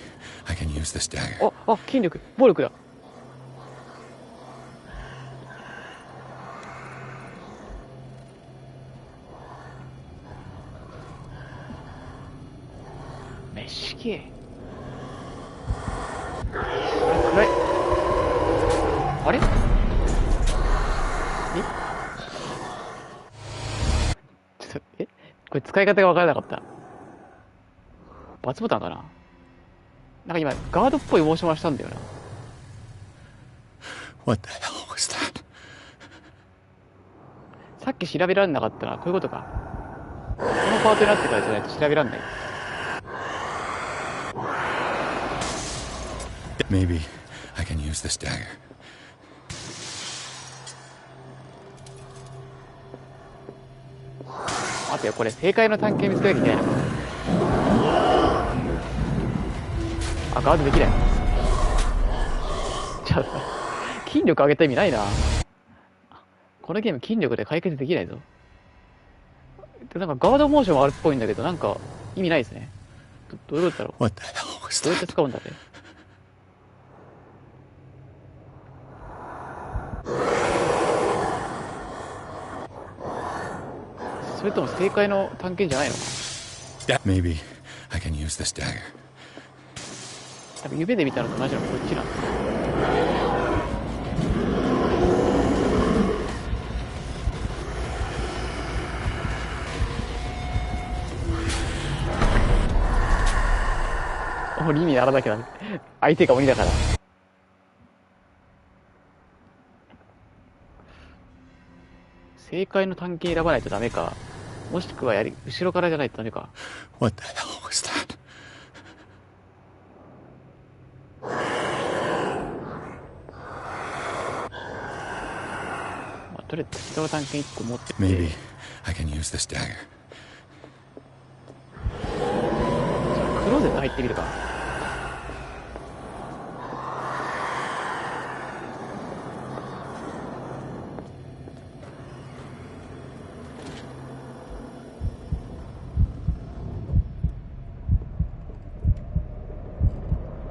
I can use this dagger. あ、筋力、暴力だ。飯機。暗い。あれ？これ使い方が分からなかった。バツボタンかな。なんか今ガードっぽいモーションはしたんだよな。What the hell was that? さっき調べられなかったな。こういうことか。このパートになってからじゃないと調べられない。Maybe I can use this dagger. 待てよ、これ正解の探検見つけなきゃいけないのか。あ、ガードできない。ちゃう。筋力上げた意味ないな。このゲーム筋力で解決できないぞ。でなんかガードモーションはあるっぽいんだけど、なんか意味ないですね。どういうことだろう。どうやって使うんだね。それとも正解の探検じゃないのか。Maybe I can use this dagger. 多分夢で見たのと同じのこっちなんだ。もう意味ならなきゃな。相手が鬼だから。正解の探検選ばないとダメか。もしくは後ろからじゃないとダメか。What the hell was that? まあ、とりあえず人の探検1個持ってて。Maybe I can use this dagger. クローゼット入ってみるか。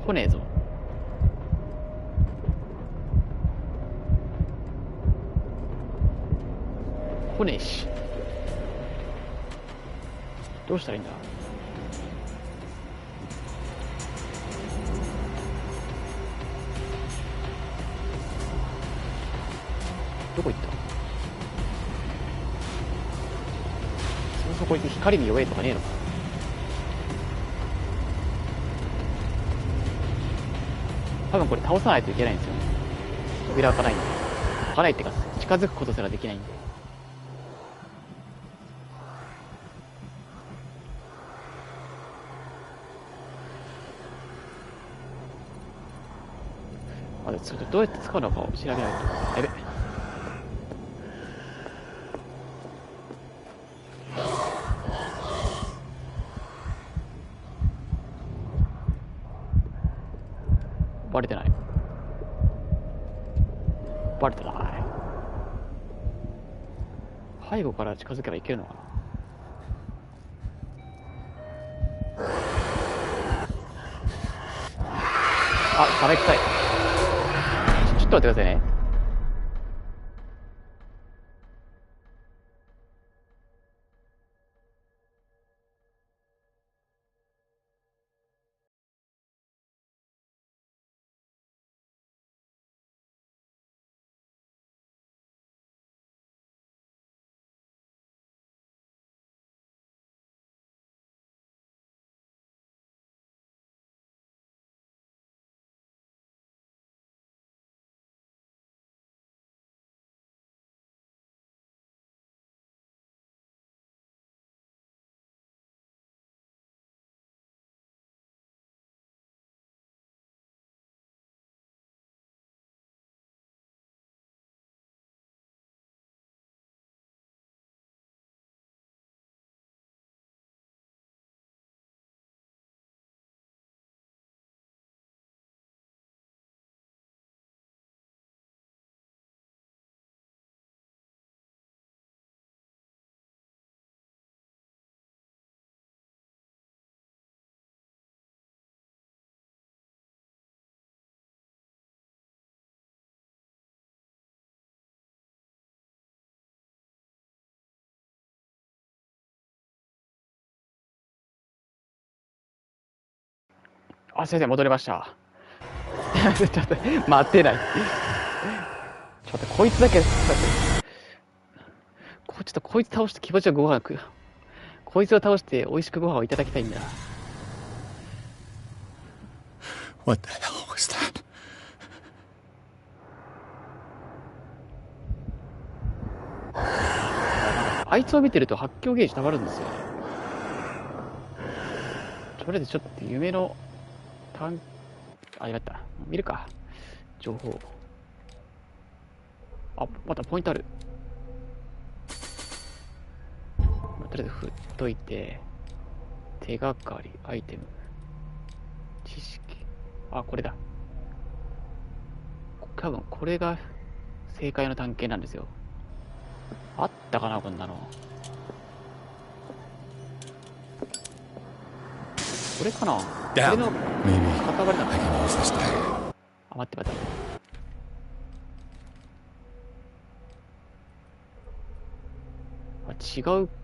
来ねえぞ。来ねえし。どうしたらいいんだ。どこ行った。そこ行って光に弱いとかねえのか。多分これ倒さないといけないんですよね。扉開かないんで。開かないってか、近づくことすらできないんで。まずちょっとどうやって使うのかを調べないと。やべ。バレてない。バレてない。背後から近づけばいけるのかな。あ、ダメ臭い。ちょっと待ってくださいね。あ、先生戻りました。ちょっと待ってない。ちょっとこいつだけちょっとこいつ倒して気持ちよくご飯食う。こいつを倒して美味しくご飯をいただきたいんだ。What the hell was that? あいつを見てると発狂ゲージ溜まるんですよね。とりあえずちょっと夢のあ、やった。見るか。情報。あ、またポイントある。とりあえず振っといて、手がかり、アイテム、知識。あ、これだ。多分これが正解の探検なんですよ。あったかな、こんなの。これかな、これの塊なの。あ、待って待って。あ、違うか。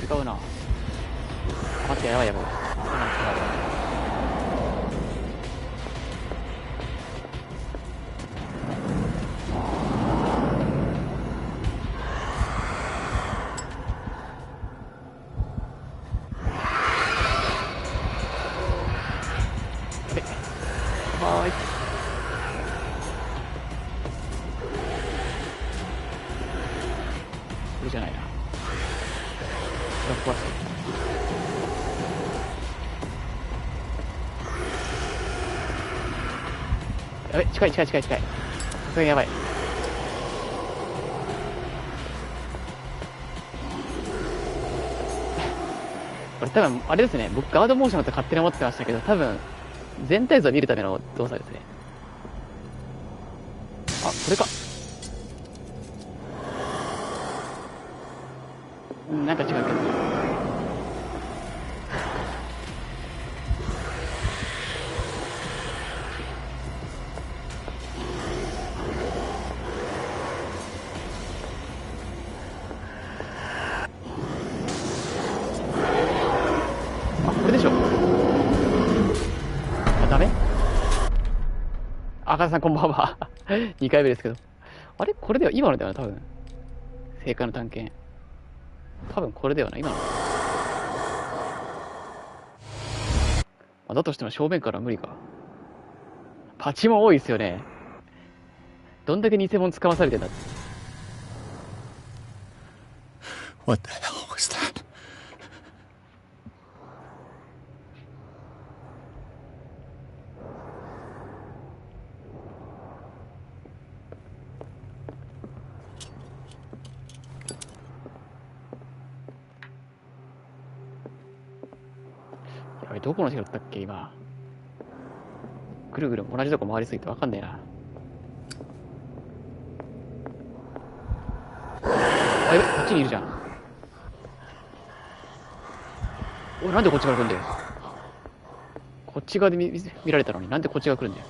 違うな。あ、待って、やばいやばい。これじゃないな。これは壊す。やべ、近い。さすがにやばい。これ多分あれですね、僕ガードモーションだと勝手に思ってましたけど、多分全体像を見るための動作ですね。あ、これか。なんか違うけど。あ、これでしょ。あ、ダメ？赤田さんこんばんは。2回目ですけど。あれこれでは今のだよな、多分。正解の探検。多分これだよな、今の。だとしても正面からは無理か。パチモン多いっすよね。どんだけ偽物使わされてんだって。What the hell was that? やべ、どこの城だったっけ今。ぐるぐる同じとこ回りすぎてわかんねえな。あ、やべ、こっちにいるじゃん。おい、なんでこっちから来るんだよ。こっち側で見られたのになんでこっち側来るんだよ。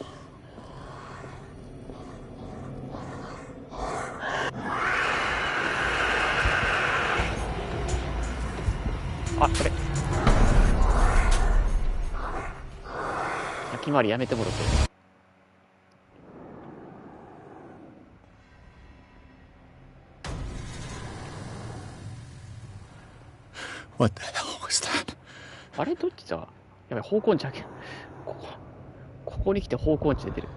あ、これ先回りやめてもろて。What the hell was that? あれどっちだ。やばい、方向音痴ここに来て方向音痴出てる。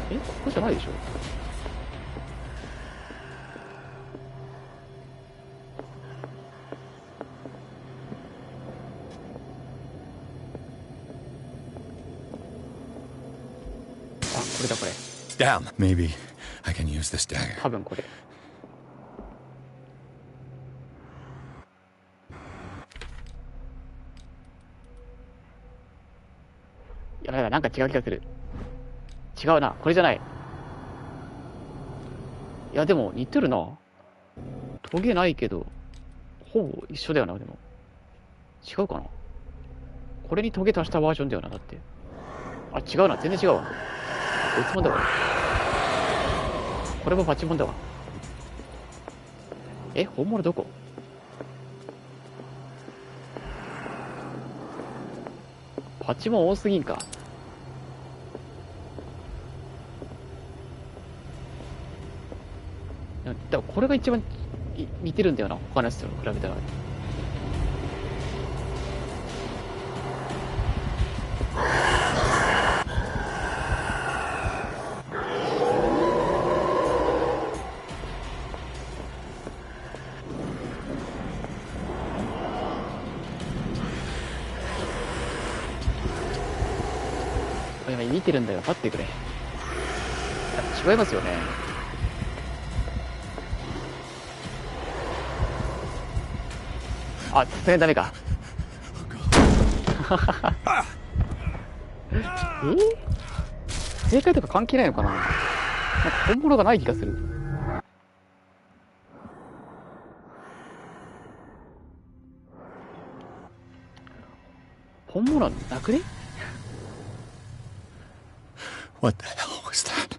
え、ここじゃないでしょ。あ、これだこれ。Damn. Maybe I can use this dagger. 多分これ。やばい、なんか違う気がする。違うな、これじゃない。いや、でも似てるな。トゲないけど、ほぼ一緒だよな、でも。違うかな。これにトゲ足したバージョンだよな、だって。あ、違うな、全然違うわ。別物だわ。これもパチモンだわ。え、本物どこ？パチモン多すぎんか。だからこれが一番似てるんだよな、他のやつと比べたら。見てるんだよ、待ってくれ。違いますよね。あ、さすがにダメか。正解とか関係ないのかな。なんか本物がない気がする。本物なくね？ What the hell was that?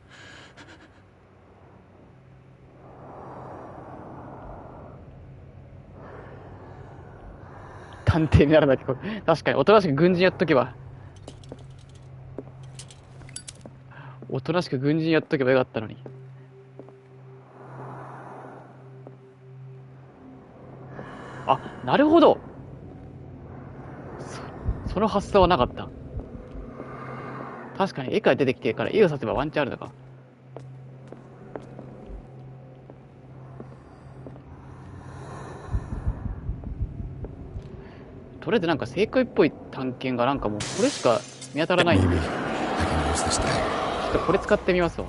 探偵にならなきゃ。確かにおとなしく軍人やっとけば。おとなしく軍人やっとけばよかったのに。あ、なるほど。その発想はなかった。確かに絵から出てきてから絵を指せばワンチャンあるのか。とりあえずなんか正解っぽい探検がなんかもうこれしか見当たらないんで、ちょっとこれ使ってみますわ。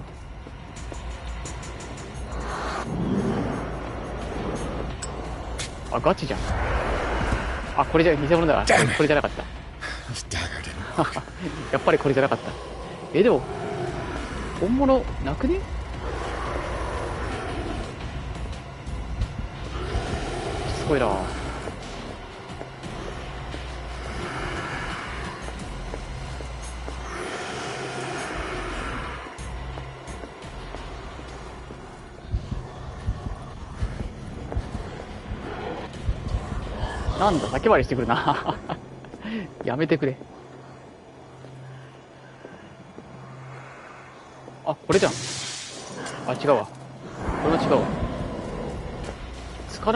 あ、ガチじゃん。あ、これじゃ偽物だわ。これじゃなかった。やっぱりこれじゃなかった。でも本物なくね？すごいな。なんだ、先回りしてくるな。やめてくれ。あ、これじゃん。あ、違うわ。これも違うわ。そこ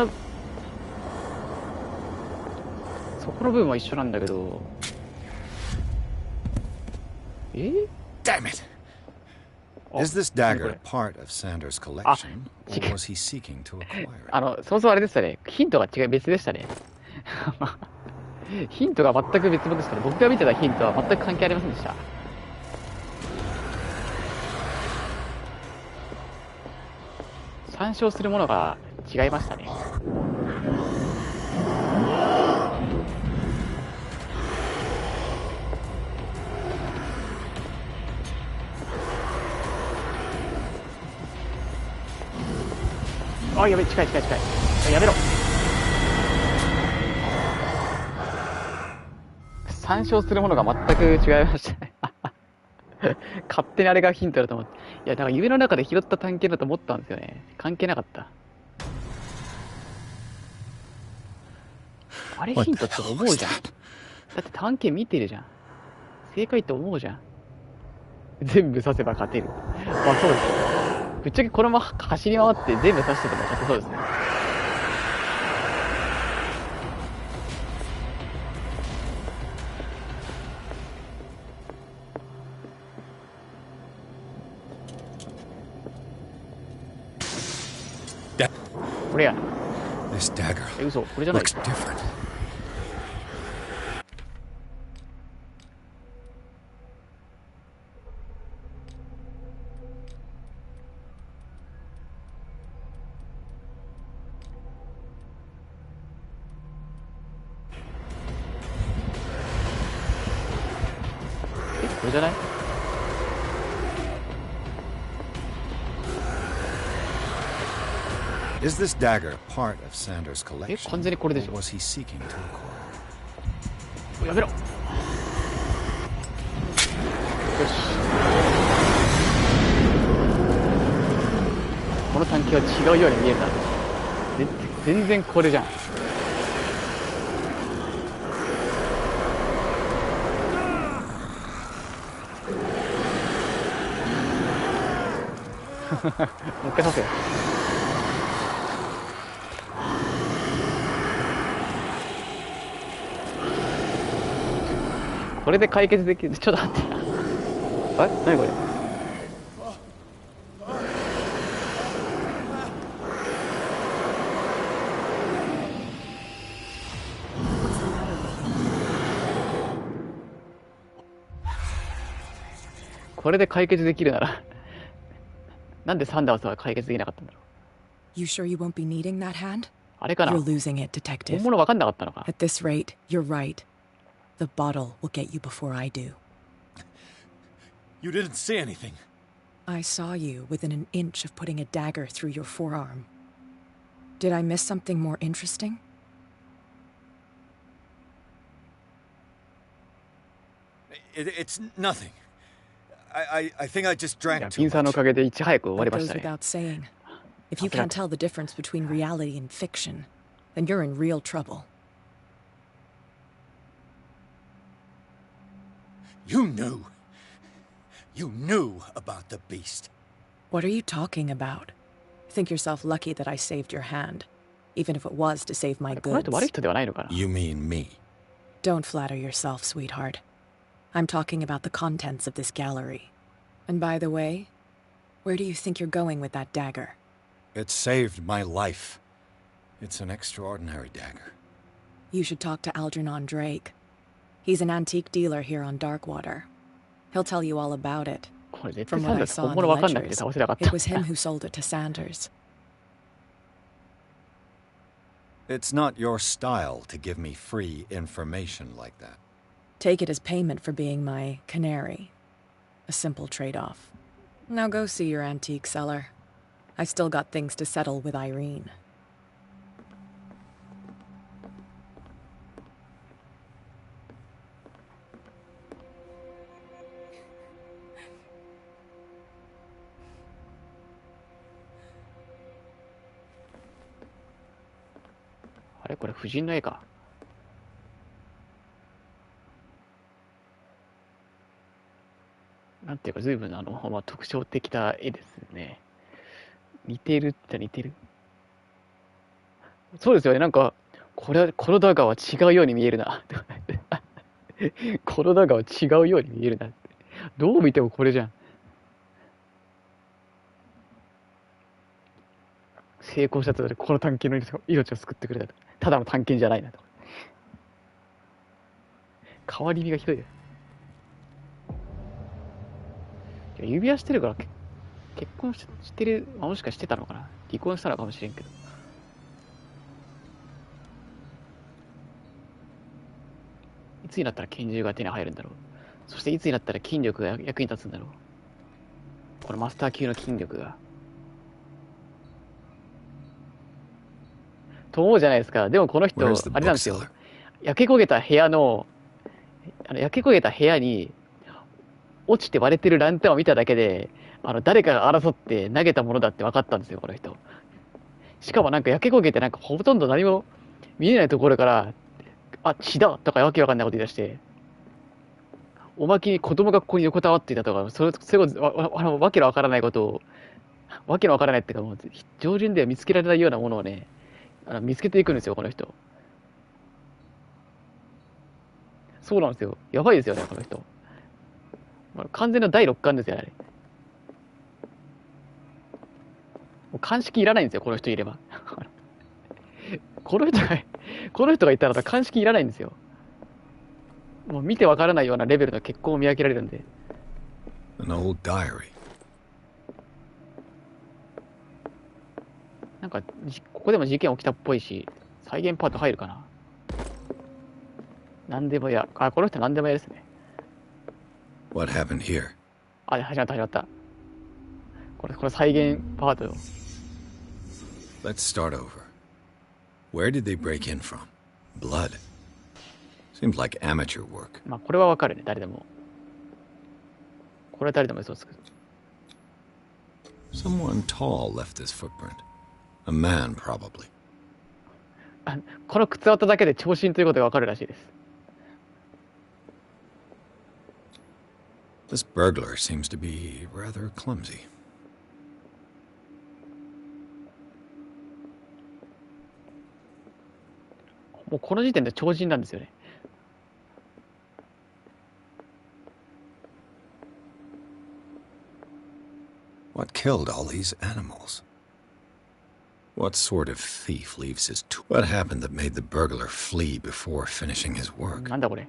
の部分は一緒なんだけど。Damn it! Is this dagger part of Sanders' collection, or was he seeking to acquire it? そもそもあれでしたね。ヒントが別でしたね。ヒントが全く別物でしたね。僕が見てたヒントは全く関係ありませんでした。参照するものが違いましたね。あ、やべ、近い。やめろ。参照するものが全く違いましたね。勝手にあれがヒントだと思って。いや、だから夢の中で拾った探検だと思ったんですよね。関係なかった。あれヒントって思うじゃん。だって探検見てるじゃん。正解って思うじゃん。全部刺せば勝てる。まあそうですよ。ぶっちゃけこのまま走り回って全部刺してても勝てそうですね。これや。嘘、これじゃない。これじゃない？Is this dagger part of Sanders' collection? 完全にこれでしょ。 Or was he seeking to acquire? やめろ。よし。この探検は違うように見えた。全然これじゃん。もう一回刺せ。これで解決できる。ちょっと待って。あれ？何これ？これで解決できるならなんでサンダースは解決できなかったんだろう。 You sure you won't be needing that hand? あれかな。 You're losing it, detective. 本物分かんなかったのか。 At this rate, you're right. The bottle will get you before I do. You didn't say anything. I saw you within an inch of putting a dagger through your forearm. Did I miss something more interesting? It's nothing. I think I just drank ピ too ンさんのお much. かげでいち早く終わり That まし goes たね。 without saying. If you can't tell the difference between reality and fiction, then you're in real trouble. You knew. You knew about the beast. What are you talking about? Think yourself lucky that I saved your hand, even if it was to save my この人悪い goods. 人ではないのかな。 You mean me? Don't flatter yourself, sweetheart. I'm talking about the contents of this gallery. And by the way, where do you think you're going with that dagger? It saved my life. It's an extraordinary dagger. You should talk to Algernon Drake. He's an antique dealer here on Darkwater. He'll tell you all about it. これ絶対 From サン what ダ I ース saw 本 in 物 the わかんなくて ledgers, 倒せなかった。 it was him who sold it to Sanders. It's not your style to give me free information like that. Take it as payment for being my canary. A simple trade-off. Now go see your antique seller. I still got things to settle with Irene. あれこれ夫人の絵か。なんていうか随分特徴的な絵ですね。似てるって似てる。そうですよね。なんかこのダガーは違うように見えるな。このダガーは違うように見えるな。どう見てもこれじゃん。成功したとこの探検の命を救ってくれたと。ただの探検じゃないなと。変わり身がひどいよ。指輪してるから結婚してる、もしかしてたのかな。離婚したのかもしれんけど。いつになったら拳銃が手に入るんだろう。そしていつになったら筋力が役に立つんだろう。このマスター級の筋力が。と思うじゃないですか。でもこの人、あれなんですよ。焼け焦げた部屋に落ちて割れてるランタンを見ただけで、誰かが争って投げたものだって分かったんですよ、この人。しかもなんか焼け焦げてなんかほとんど何も見えないところから、あ、血だとかわけわかんないこと言い出して、おまけに子供がここに横たわっていたとか、それわけのわからないことを、わけのわからないっていうか、もう常人では見つけられないようなものをね、見つけていくんですよ、この人。そうなんですよ。やばいですよね、この人。完全な第6巻ですよね、あれ。もう鑑識いらないんですよ、この人いれば。この人がいたら鑑識いらないんですよ。もう見てわからないようなレベルの血痕を見分けられるんで。An old diary. なんかここでも事件起きたっぽいし、再現パート入るかな。なんでもや、この人なんでもやですね。What happened here? 始まった。これ再現パートよ。Let's start over. Where did they break in from? Blood. Seems like amateur work. まあこれはわかるね、誰でも。これは誰でも予想つく。Someone tall left this footprint. A man, probably. この靴跡だけで長身ということがわかるらしいです。This burglar seems to be rather clumsy. もうこの時点で超人なんですよね。What killed all these animals? What sort of thief leaves his tool? What happened that made the burglar flee before finishing his work? なんだこれ。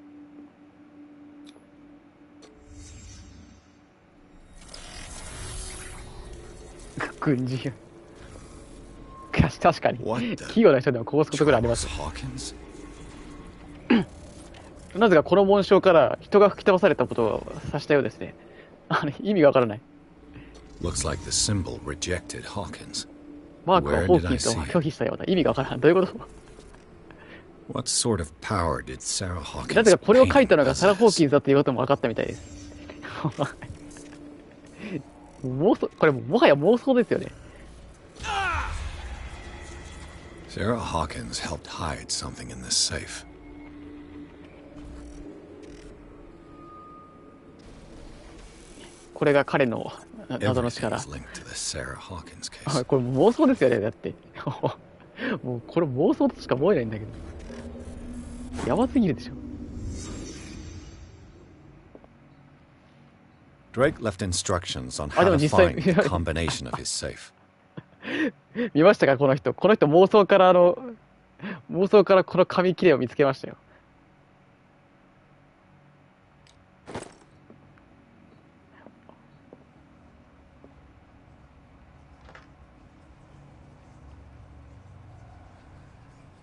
軍人。確かに。器用な人でもこぼすことぐらいあります。なぜかこの紋章から人が吹き飛ばされたことを指したようですね。意味がわからない。Looks like the symbol rejected Hawkins. マークはホーキンスを拒否したような。意味がわからない。どういうこと？ What sort of power did Sarah Hawkins なぜかこれを書いたのがサラ・ホーキンスだということも分かったみたいです。妄想、これもはや妄想ですよね。Sarah Hawkins helped hide something in this safe. これが彼の謎の力。 Everything is linked to the Sarah Hawkins case. これ妄想ですよね、だって。もうこれ妄想としか思えないんだけど。やばすぎるでしょ。Drake left instructions on how to find the combination of his safe. 見ましたか、この人。この人妄想からこの紙切れを見つけましたよ。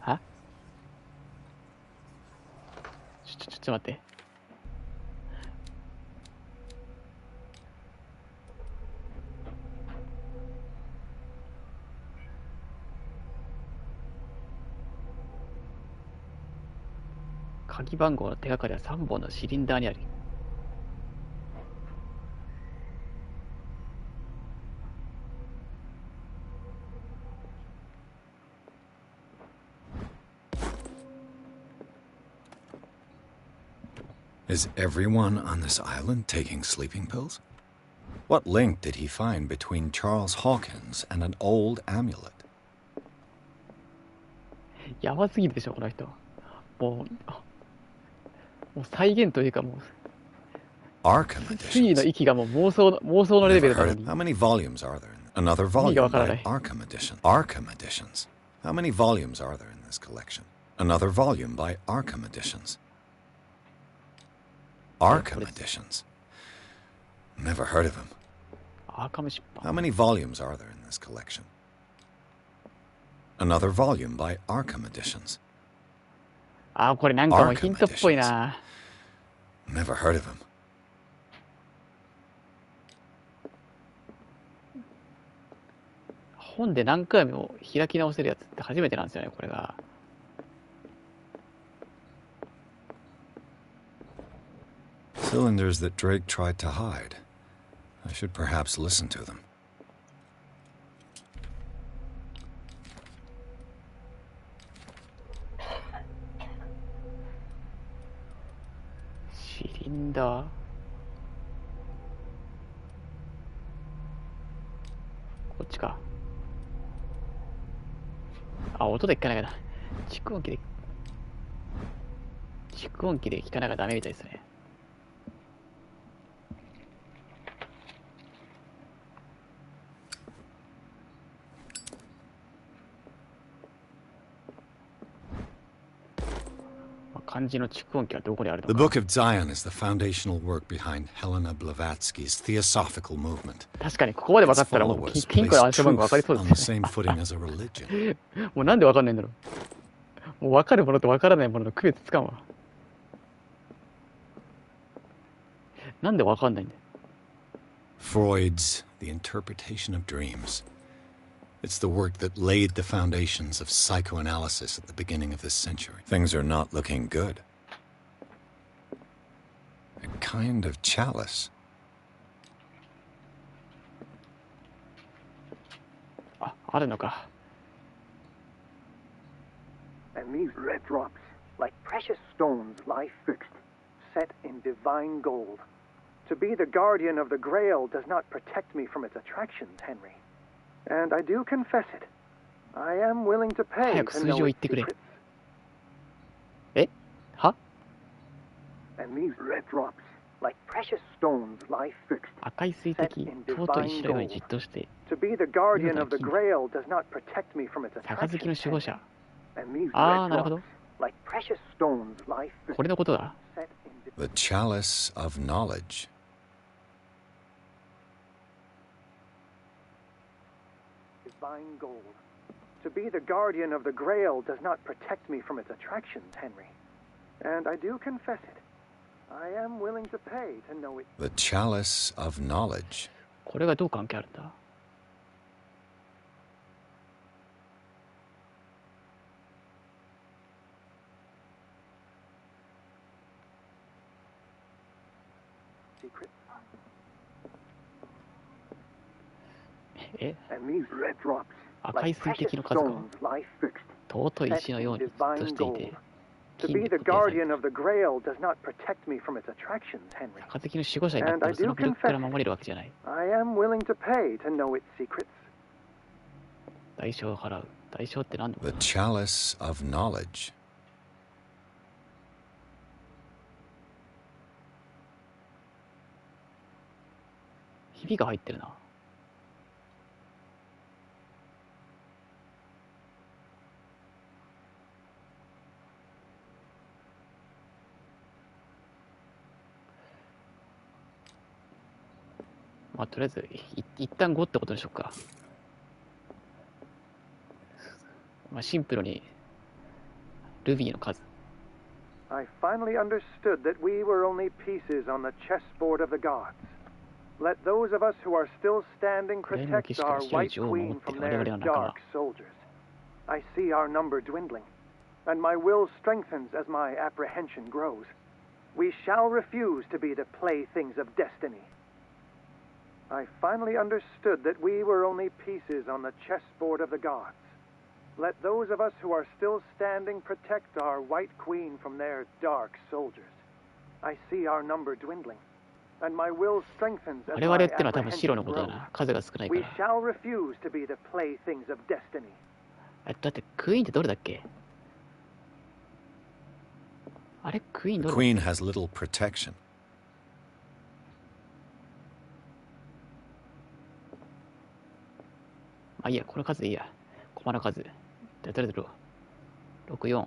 は？ちょっと待って。鍵番号の手がかりは3本のシリンダーにある。Is everyone on this island taking sleeping pills? What link did he find between Charles Hawkins and an old amulet? やばすぎるでしょ、この人。もう再現というかもう。推理の域がもう妄想のレベルなのに。How many volumes are there? Another volume by Arkham Edition. Arkham Editions. How many volumes are there in this collection? Another volume by Arkham Editions. Arkham Editions. Never heard of him. How many volumes are there in this collection? Another volume by Arkham Editions. これなんかもうヒントっぽいな。Never heard of him. 本で何回も開き直せるやつって初めてなんですよね、これが。Cylinders that Drake tried to hide. I should perhaps listen to them. シリンダー。こっちか。音で聞かなきゃだ。蓄音機で聞かなきゃダメみたいですね。漢字の蓄音機はどこにあるのか。 The Book of Zion is the foundational work behind Helena Blavatsky's theosophical movement. 確かにここまで分かったらもう金庫の暗証番号分かりそうですね。もうなんで分かんないんだろう。もう分かるものと分からないものの区別つかんわ。なんで分かんないんだよ。 Freud's The Interpretation of Dreams. It's the work that laid the foundations of psychoanalysis at the beginning of this century. Things are not looking good. A kind of chalice. あるのか。 And these red drops, like precious stones, lie fixed, set in divine gold. To be the guardian of the Grail does not protect me from its attractions, Henry. And I do confess it. I am willing to pay to know its secrets. は? And these red drops, like precious stones, lie fixed, 赤い水滴、尊い白いようにじっとして。 To be the guardian of the Grail does not protect me from its 杯の守護者。 And these な red るほど。 drops, like precious stones, lie fixed. これのことだ。 The chalice of knowledge. Divine gold. To be the guardian of the Grail does not protect me from its attractions, Henry. And I do confess it. I am willing to pay to know it. The chalice of knowledge. これがどう関係あるんだ？え？赤い水滴の数が尊い石のようにずっとしていて、 To be the guardian of the Grail does not protect me from its attractions, Henry. 杯の守護者になってもその魅力から守れるわけじゃない。 I am willing to pay to know its secrets. 代償を払う。代償って何だ？ The chalice of knowledge. ひびが入ってるな。まあ、とりあえず一旦5ってことにしようか。まあ、シンプルにルビーの数。 I finally understood that we were only pieces on the chessboard of the gods. Let those of us who are still standing protect our white queen from their dark soldiers. I see our number dwindling, and my will strengthens as my apprehension grows. We shall refuse to be the playthings of destiny. I finally understood that we were only pieces on the chessboard of the gods. Let those of us who are still standing protect our white queen from their dark soldiers. I see our number dwindling, and my will strengthens as my apprehension grows. We shall refuse to be the playthings of destiny. だってクイーンってどれだっけ？あれクイーンどれ？ The queen has little protection. まあいいや、この数でいいや。駒の数。じゃあ、とりあえず64。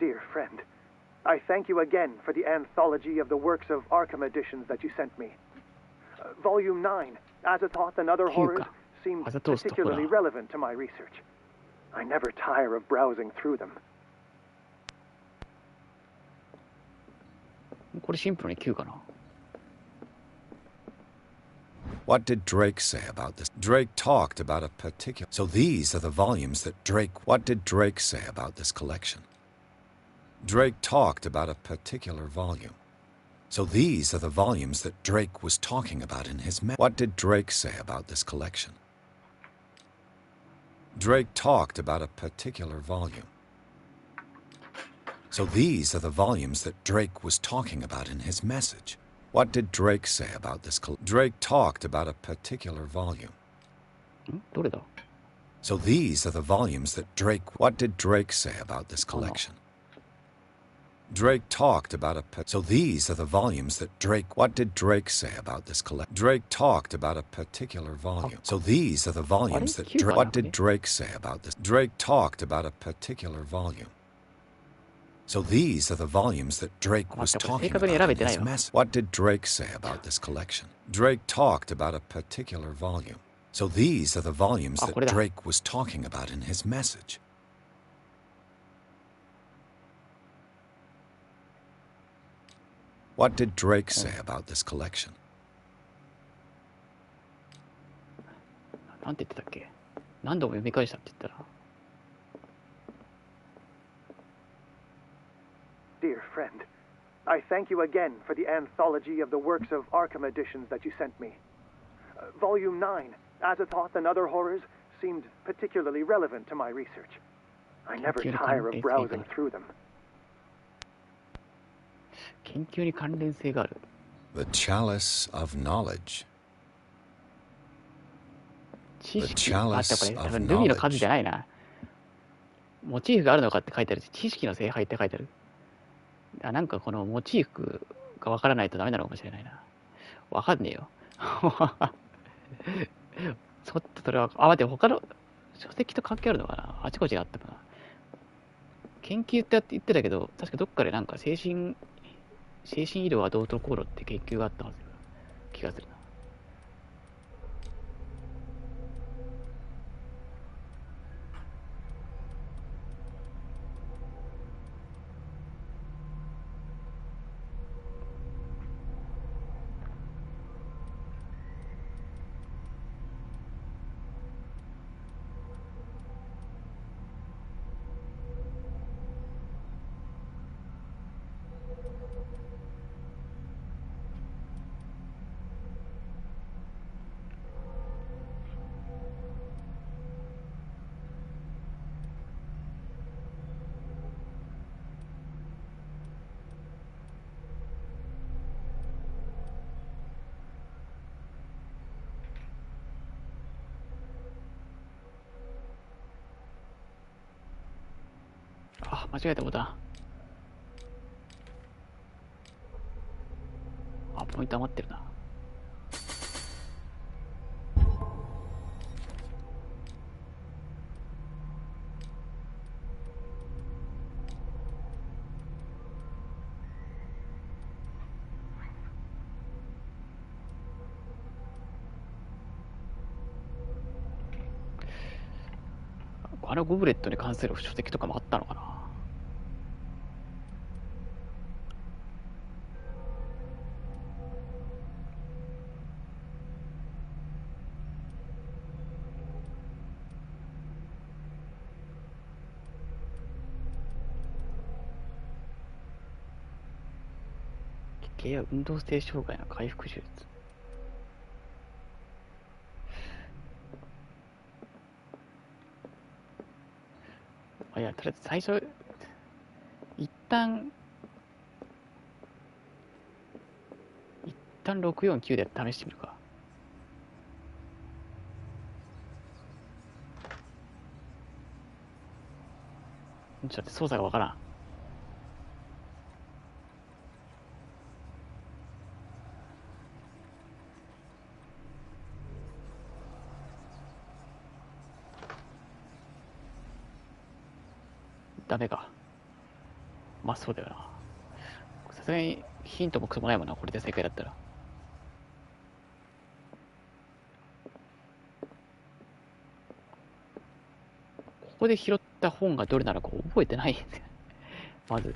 Dear friend, I thank you again for the anthology of the works of Arkham editions that you sent me. Volume 9, Azathoth and Other Horrors, seemed particularly relevant to my research. I never tire of browsing through them. これシンプルに9かな。 What did Drake say about this? Drake talked about a particular... So these are the volumes that Drake... What did Drake say about this collection? Drake talked about a particular volume. So these are the volumes that Drake was talking about in his... What did Drake say about this collection? Drake talked about a particular volume. So these are the volumes that Drake was talking about in his message. What did Drake say about this? Drake talked about a particular volume. So these are the volumes that Drake... What did Drake say about this collection? Drake talked about a... So these are the volumes that Drake... What did Drake say about this collection? Drake talked about a particular volume. So these are the volumes that Drake... What did Drake say about this? Drake talked about a particular volume. So these are the volumes that Drake was talking about in his message. What did Drake say about this collection? Drake talked about a particular volume. So these are the volumes that Drake was talking about in his message. What did Drake say about this collection? なんて言ってたっけ？何度も読み返したって言ったら。 Dear friend, I thank you again for the anthology of the works of Arkham editions that you sent me. Volume 9, Azathoth and Other Horrors, seemed particularly relevant to my research. I never tire of browsing through them. 研究に関連性がある。 The chalice of knowledge. 知識あったこれ多分ルビーの数じゃないな。モチーフがあるのかって書いてあるし、知識の聖杯って書いてある。なんかこのモチーフがわからないとダメなのかもしれないな。わかんねえよ。ちょっとそれは、待って、他の書籍と関係あるのかな？あちこちにあったかな。研究って言ってたけど、確かどっかでなんか精神医療はどうとこうのって研究があったはず気がするな。間違えたボタン。あ、ポイント余ってるな。あのゴブレットに関する書籍とかもあったのかな。奇形や運動性障害の回復手術。いや、とりあえず最初、一旦649で試してみるか。ちょっと待って、操作がわからん。ダメか。まあそうだよな。さすがにヒントもクソもないもんな、これで正解だったら。ここで拾った本がどれなのか覚えてないんですよ。まず。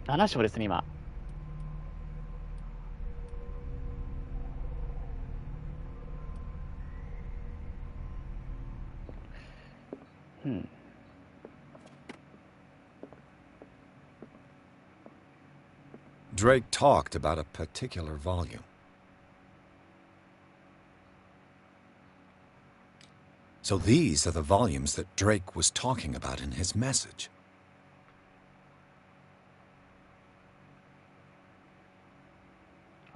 7章ですね、今。Drake talked about a particular volume. So these are the volumes that Drake was talking about in his message.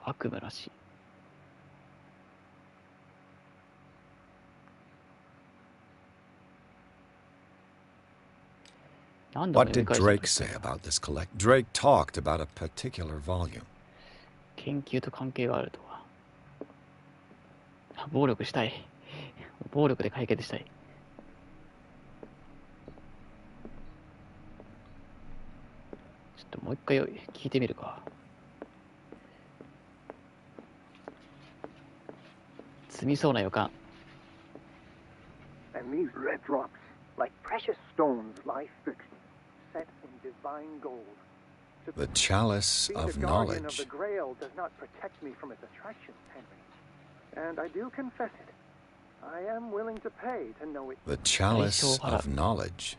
悪夢らしい。What did Drake say about this collect? Drake talked about a particular volume. 研究と関係があるとは。暴力したい。暴力で解決したい。ちょっともう一回聞いてみるか。積みそうな予感。And these red drops, like precious stones, lie fixed, set in divine gold. The chalice of knowledge. Of the Grail does not protect me from its attractions, Henry. And I do confess it. I am willing to pay to know it. The chalice of knowledge.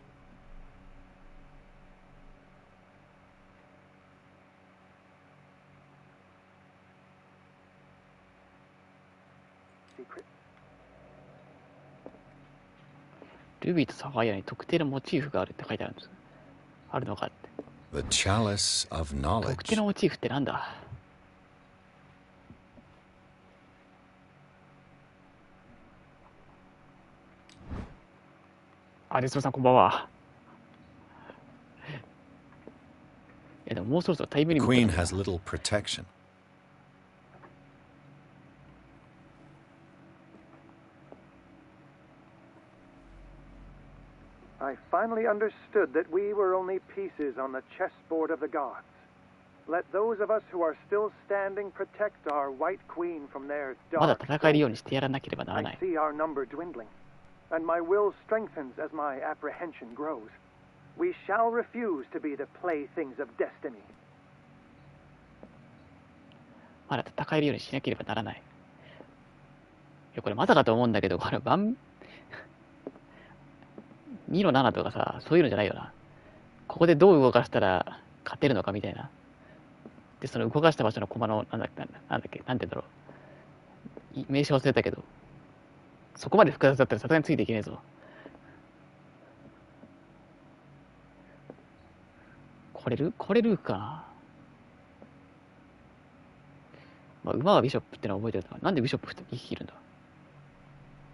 Secret. ルビーとサファイアに特定のモチーフがあるって書いてあるんです。あるのかって。The chalice of knowledge. 特定のモチーフってなんだ。あ、レストさんこんばんは。いやでももうそろそろタイムリミット。Queen has little protection. I finally understood that we were only pieces on the chessboard of the gods. Let those of us who are still standing protect our White Queen from their dark. まだ戦えるようにしてやらなければならな I い。 see our number dwindling, and my will strengthens as my apprehension grows. We shall refuse to be the playthings of destiny. まだ戦えるようにしなければならない。いやこれまさかと思うんだけど、これ2の7とかさ、そういうのじゃないよな。ここでどう動かしたら勝てるのかみたいな。で、その動かした場所の駒の、なんだっけ、なんて言うんだろう。名称忘れたけど、そこまで複雑だったらさすがについていけねえぞ。これルークかな。まあ、馬はビショップってのは覚えてるな。なんでビショップ2匹いるんだ。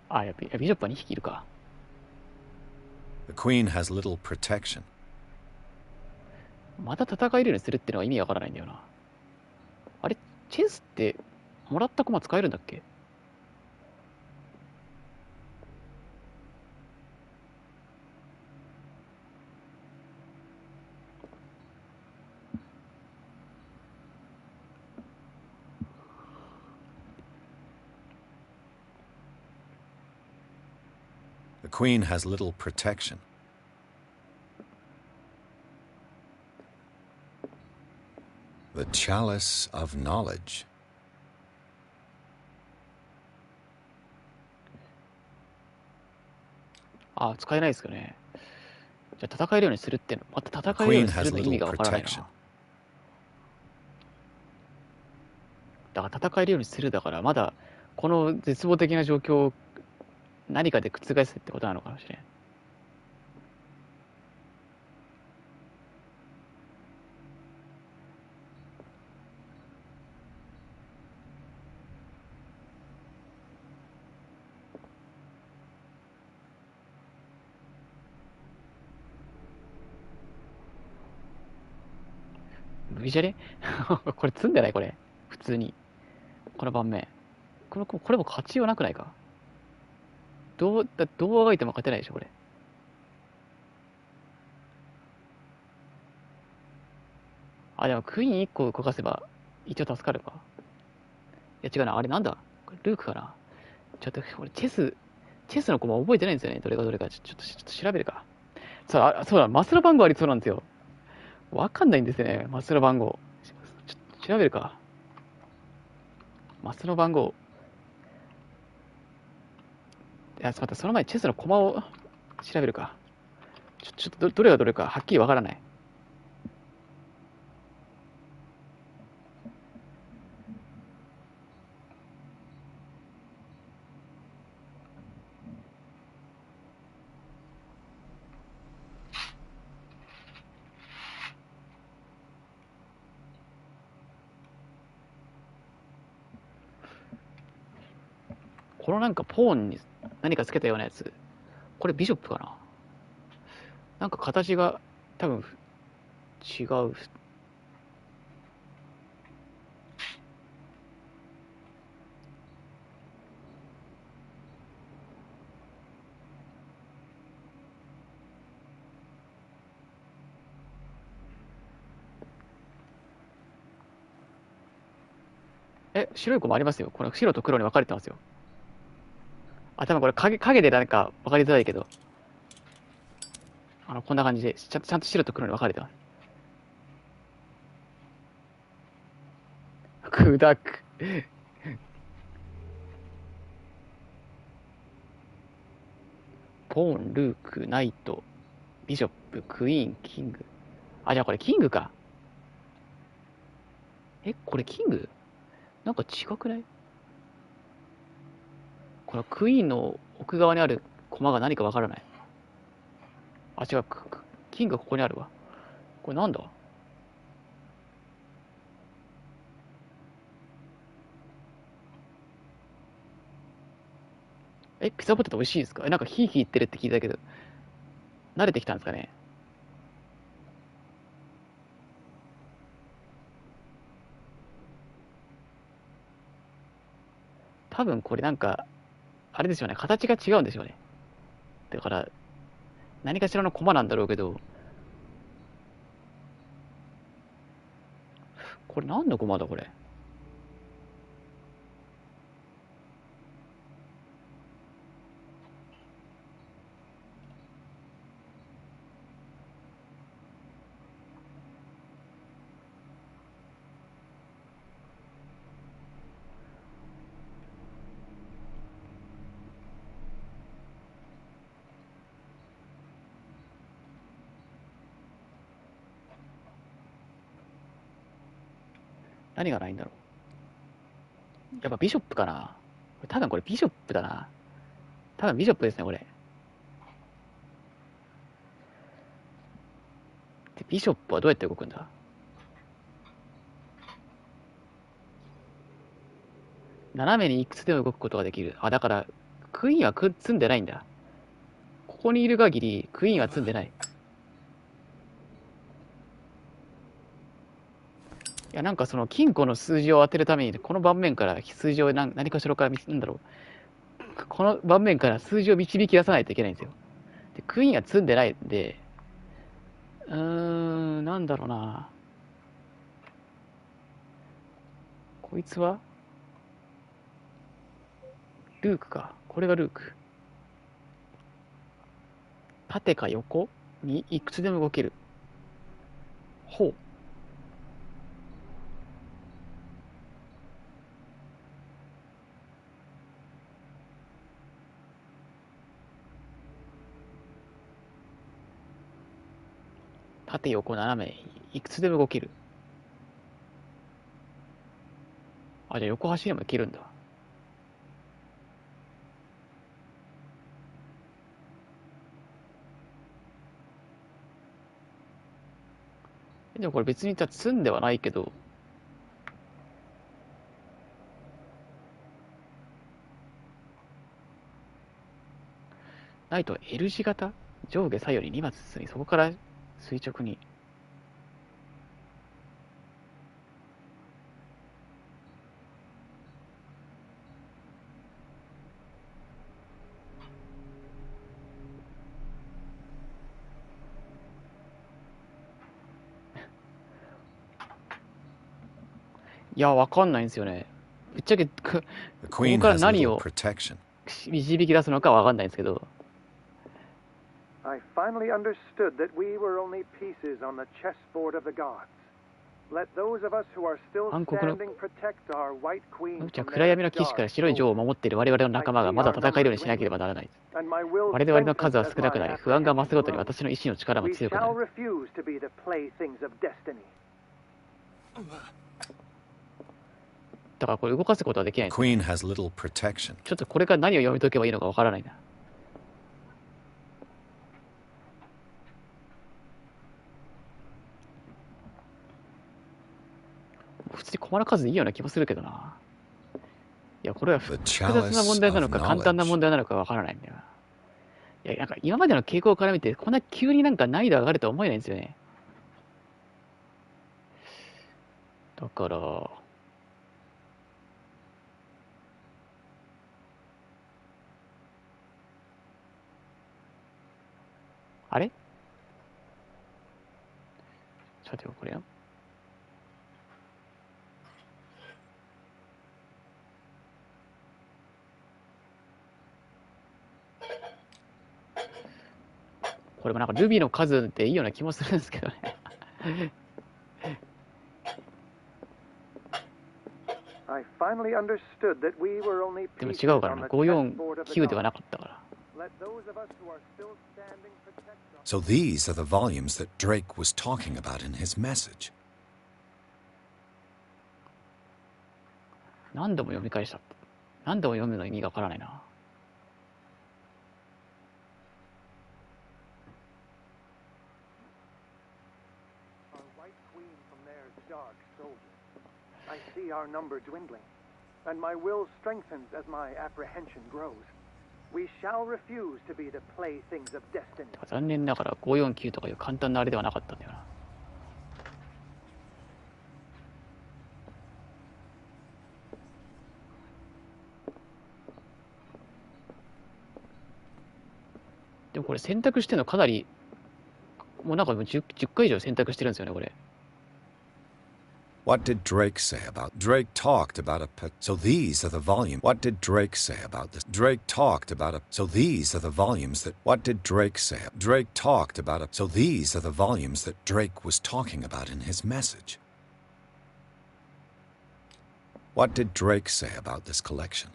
あ、ビショップは2匹いるか。The queen has little protection. また戦えるようにするってのは意味わからないんだよな。あれ、チェスってもらった駒使えるんだっけ？The queen has little protection. The chalice of knowledge. あ、使えないですかね。じゃあ戦えるようにするっての、また戦えるようにするの意味がわからないな。だから戦えるようにするだから、まだこの絶望的な状況を何かで覆すってことなのかもしれん。無理じゃねこれ積んでないこれ。普通に。この盤面。これも勝ちようなくないか。どうあがいても勝てないでしょ、これ。あ、でもクイーン1個動かせば一応助かるか。いや違うな、あれなんだルークかな。ちょっとこれチェスの駒覚えてないんですよね。どれがどれか。ちょっと調べるか。そうだ、マスの番号ありそうなんですよ。わかんないんですよね、マスの番号。ちょっと調べるか。マスの番号。いや、待って、その前にチェスの駒を調べるか。ちょっとどれがどれかはっきりわからない。このなんかポーンに何かつけたようなやつ。これビショップかな。なんか形が多分違う。白い子もありますよ。この白と黒に分かれてますよ。あ、多分これ影でなんか分かりづらいけど。こんな感じで、ちゃんと白と黒に分かれてます。砕く。ポーン、ルーク、ナイト、ビショップ、クイーン、キング。あ、じゃあこれキングか。これキングなんか違くない？これクイーンの奥側にある駒が何かわからない。あ、違う。キングがここにあるわ。これなんだ？ピザポテト美味しいですか？なんかヒーヒー言ってるって聞いたけど、慣れてきたんですかね？多分これなんか、あれですよね。形が違うんですよね。だから、何かしらの駒なんだろうけど、これ何の駒だこれ。何がないんだろう。やっぱビショップかな。多分これビショップだな。多分ビショップですね、これ。で、ビショップはどうやって動くんだ？斜めにいくつでも動くことができる。あ、だから、クイーンは積んでないんだ。ここにいる限り、クイーンは積んでない。いや、なんかその金庫の数字を当てるために、この盤面から数字を何かしらからなんだろう。この盤面から数字を導き出さないといけないんですよ。で、クイーンは積んでないんで、なんだろうな。こいつはルークか。これがルーク。縦か横にいくつでも動ける。ほう。縦横斜めいくつでも動ける。あ、じゃあ横走りもいけるんだ。でもこれ別に積んではないけど、ないと L 字型上下左右に2マス進み、そこから垂直に。いや、わかんないんですよね。ぶっちゃけ、ここから何を導き出すのかわかんないんですけど。I finally understood that we were only pieces on the chessboard of the gods. Let those of us who are still standing protect our white queen. 暗闇の騎士から白い女王を守っている我々の仲間がまだ戦えるようにしなければならない。我々の数は少なくなり、不安が増すごとに私の意志の力も強くなる。だからこれ動かすことはできないんです。ちょっとこれから何を読み解けばいいのかわからないな。普通に駒の数でいいような気もするけどな。いや、これは複雑な問題なのか簡単な問題なのかわからないんだよな。いや、なんか今までの傾向から見て、こんな急になんか難易度上がるとは思えないんですよね。だから、あれさてはこれよ。これもなんかルビーの数でいいような気もするんですけどね。でも違うからな。549ではなかったから。So these are the volumes that Drake was talking about in his message. 何度も読み返した。何度も読むの意味がわからないな。I see our number dwindling, and my will strengthens as my apprehension grows. We shall refuse to be the playthings of destiny. 残念ながら549とかいう簡単なあれではなかったんだよな。でもこれ選択してるのかなり、もうなんか10回以上選択してるんですよね、これ。What did Drake say about? Drake talked about a. So these are the volumes. What did Drake say about this? Drake talked about a. So these are the volumes that. What did Drake say? Drake talked about a. So these are the volumes that Drake was talking about in his message. What did Drake say about this collection?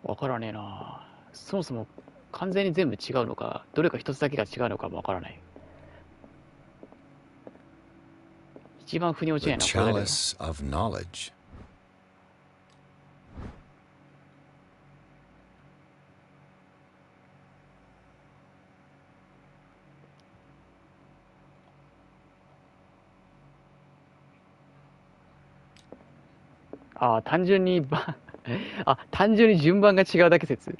わからねえな。そもそも完全に全部違うのか、どれか一つだけが違うのかもわからない。一番腑に落ちないのはこれだけど。The chalice of knowledge. ああ、単純に単純に順番が違うだけ説。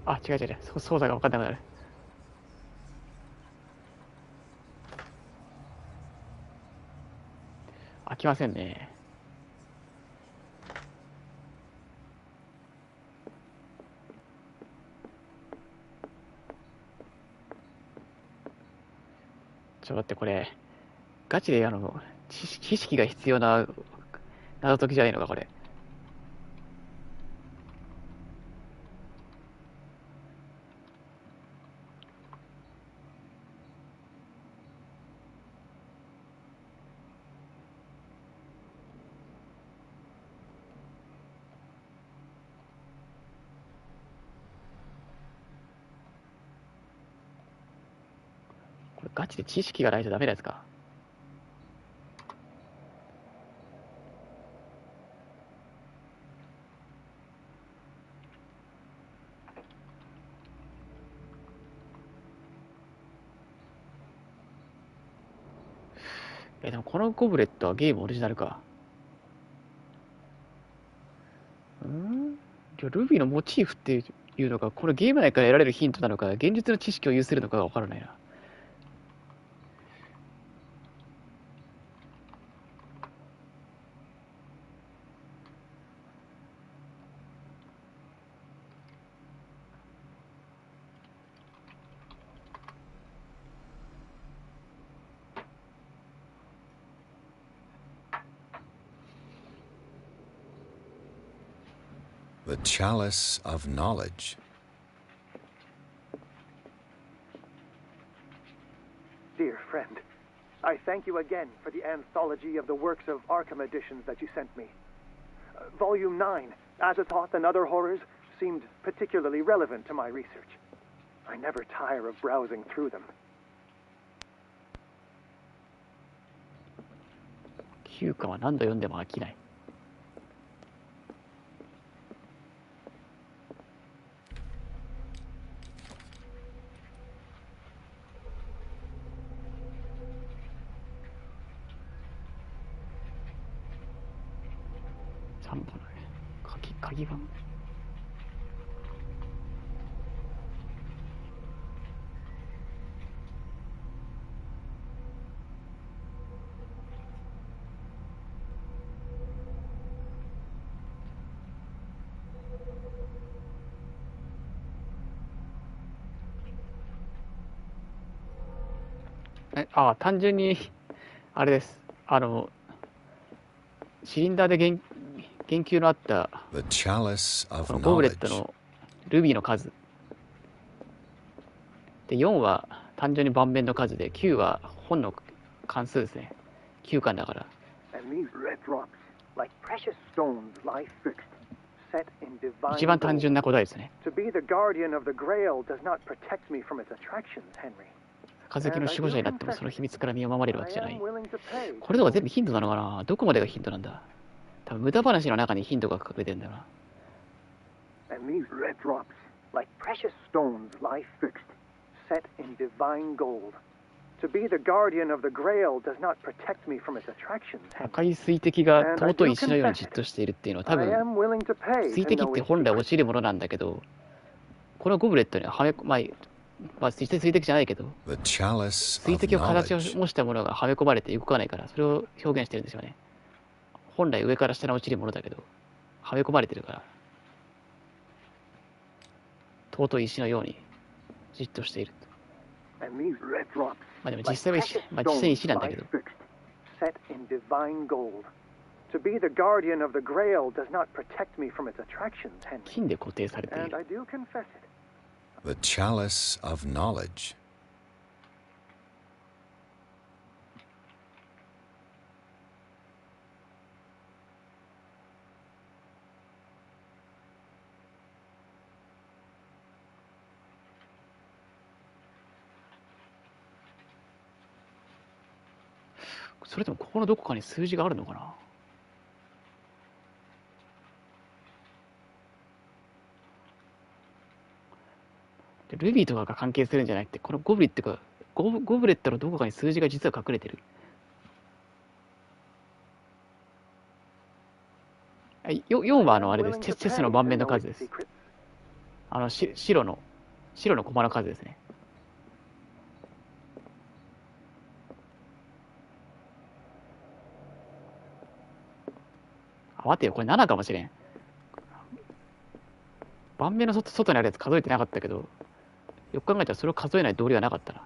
あ、違う違う違う、操作が分かんなくなる。飽きませんね。待って、これガチで知識が必要な謎解きじゃないのかこれ。これガチで知識がないとダメなやつか。でもこのゴブレットはゲームオリジナルか。じゃあルビーのモチーフっていうのがこれゲーム内から得られるヒントなのか現実の知識を有するのかが分からないな。The Chalice of Knowledge. Dear friend, I thank you again for the anthology of the works of Arkham editions that you sent me. Volume 9, Azathoth and Other Horrors, seemed particularly relevant to my research. I never tire of browsing through them. 9巻は何度読んでも飽きない。3本の鍵盤。単純にあれです。シリンダーで言及のあったこのゴブレットのルビーの数で、4は単純に盤面の数で、9は本の関数ですね。9巻だから。一番単純な答えですね。杯の守護者になってもその秘密から身を守れるわけじゃない。これとか全部ヒントなのかな。どこまでがヒントなんだ。多分無駄話の中にヒントが隠れてるんだよな。赤い水滴が尊い石のようにじっとしているっていうのは多分水滴って本来落ちるものなんだけど、このゴブレットにははめ実際水滴じゃないけど水滴を形を模したものがはめ込まれて動かないから、それを表現してるんですよね。本来上から下に落ちるものだけどはめ込まれてるから尊い石のようにじっとしている。でも実際は石、実際石なんだけど。金で固定されている。The Chalice of Knowledge. それともここのどこかに数字があるのかな。ルビーとかが関係するんじゃなくて、このゴブレットが、ゴブレットのどこかに数字が実は隠れてる。4はあれです。チェスの盤面の数です。白の駒の数ですね。待てよ、これ7かもしれん。盤面の外にあるやつ数えてなかったけど、よく考えたらそれを数えない道理はなかったな。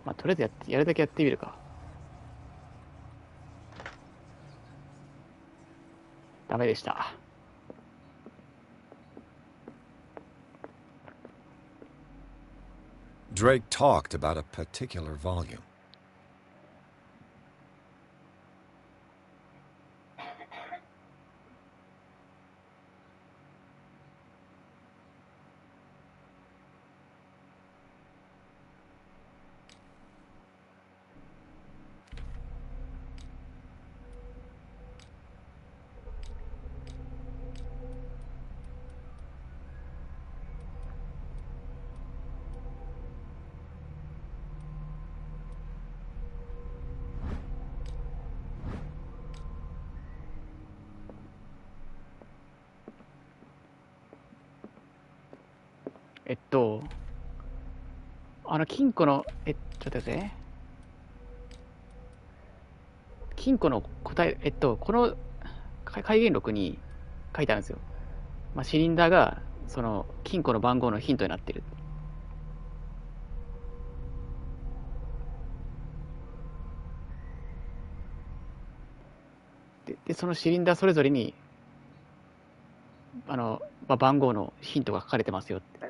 まあ、とりあえずやるだけやってみるか。ダメでした。Drake talked about a particular volume.金庫の、ちょっと待ってね。金庫の答え、この改元録に書いてあるんですよ。まあ、シリンダーが、その、金庫の番号のヒントになってる。で、そのシリンダーそれぞれに、番号のヒントが書かれてますよって。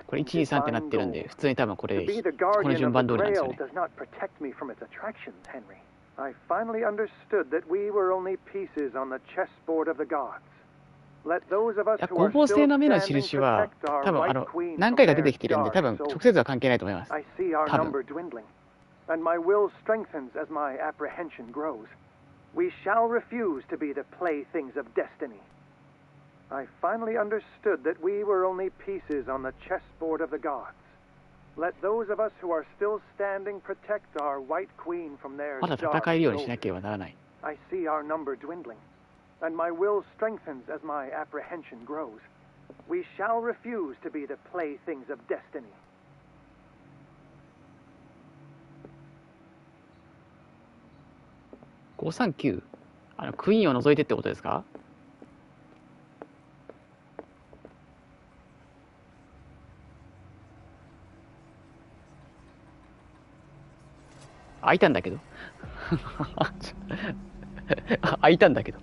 これ123ってなってるんで、普通に多分これ、この順番通りなんですよね。I finally understood that we were only pieces on the chessboard of the gods. Let those of us who 合 are 法 still 性の目の standing 印は protect our 多分 white queen 何 from 回か出 their てきてるんで、多分 dark 直接は関係ないと思います。 I see our 多分 number dwindling, and my will strengthens as my apprehension grows. We shall refuse to be the playthings of destiny. I finally understood that we were only pieces on the chessboard of the gods. Let those of us who are still standing protect our white queen from their まだ dark 戦えるようにしな soldiers. ければならない。 I see our number dwindling, and my will strengthens as my apprehension grows. We shall refuse to be the playthings of destiny. 539、クイーンを除いてってことですか？開いたんだけど。開いたんだけど。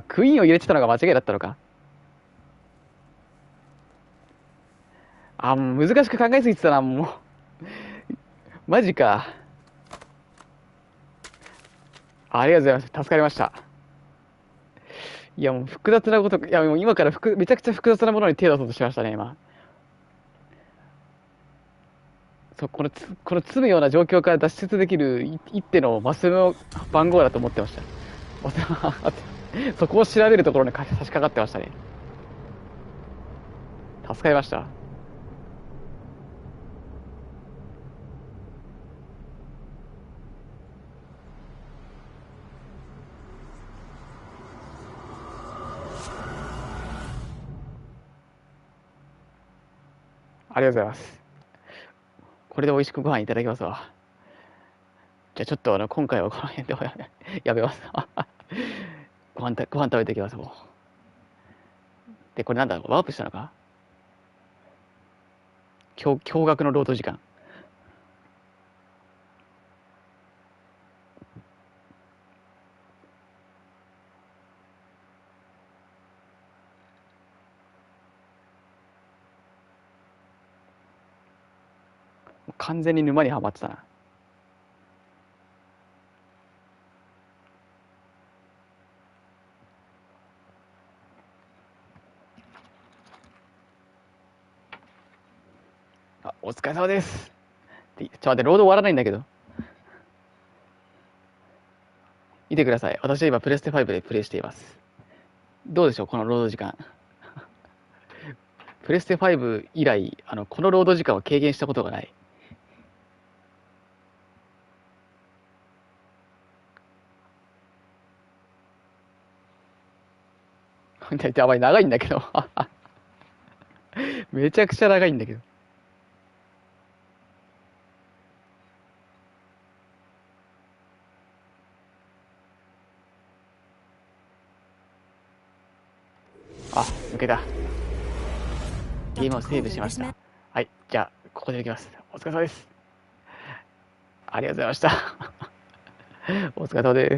クイーンを入れてたのが間違いだったのか。もう難しく考えすぎてたな、もう。マジか。ありがとうございます。助かりました。いや、もう複雑なこと、いや、もう今からめちゃくちゃ複雑なものに手を出そうとしましたね、今。そう、この詰むような状況から脱出できる一手のマスの番号だと思ってました。そこを調べるところに差し掛かってましたね。助かりました。ありがとうございます。これで美味しくご飯いただきますわ。じゃあちょっと今回はこの辺でやめます。ご飯食べていきますもん。で、これなんだ、ワープしたのか？驚愕の労働時間。完全に沼にはまってたな。お疲れ様です。ちょっと待って、ロード終わらないんだけど。見てください。私は今プレステ5でプレイしています。どうでしょう、このロード時間。プレステ5以来、このロード時間を軽減したことがない。やばい、長いんだけど。めちゃくちゃ長いんだけど。あ、抜けた。ゲームをセーブしました。はい、じゃあ、ここでできます。お疲れ様です。ありがとうございました。お疲れ様です。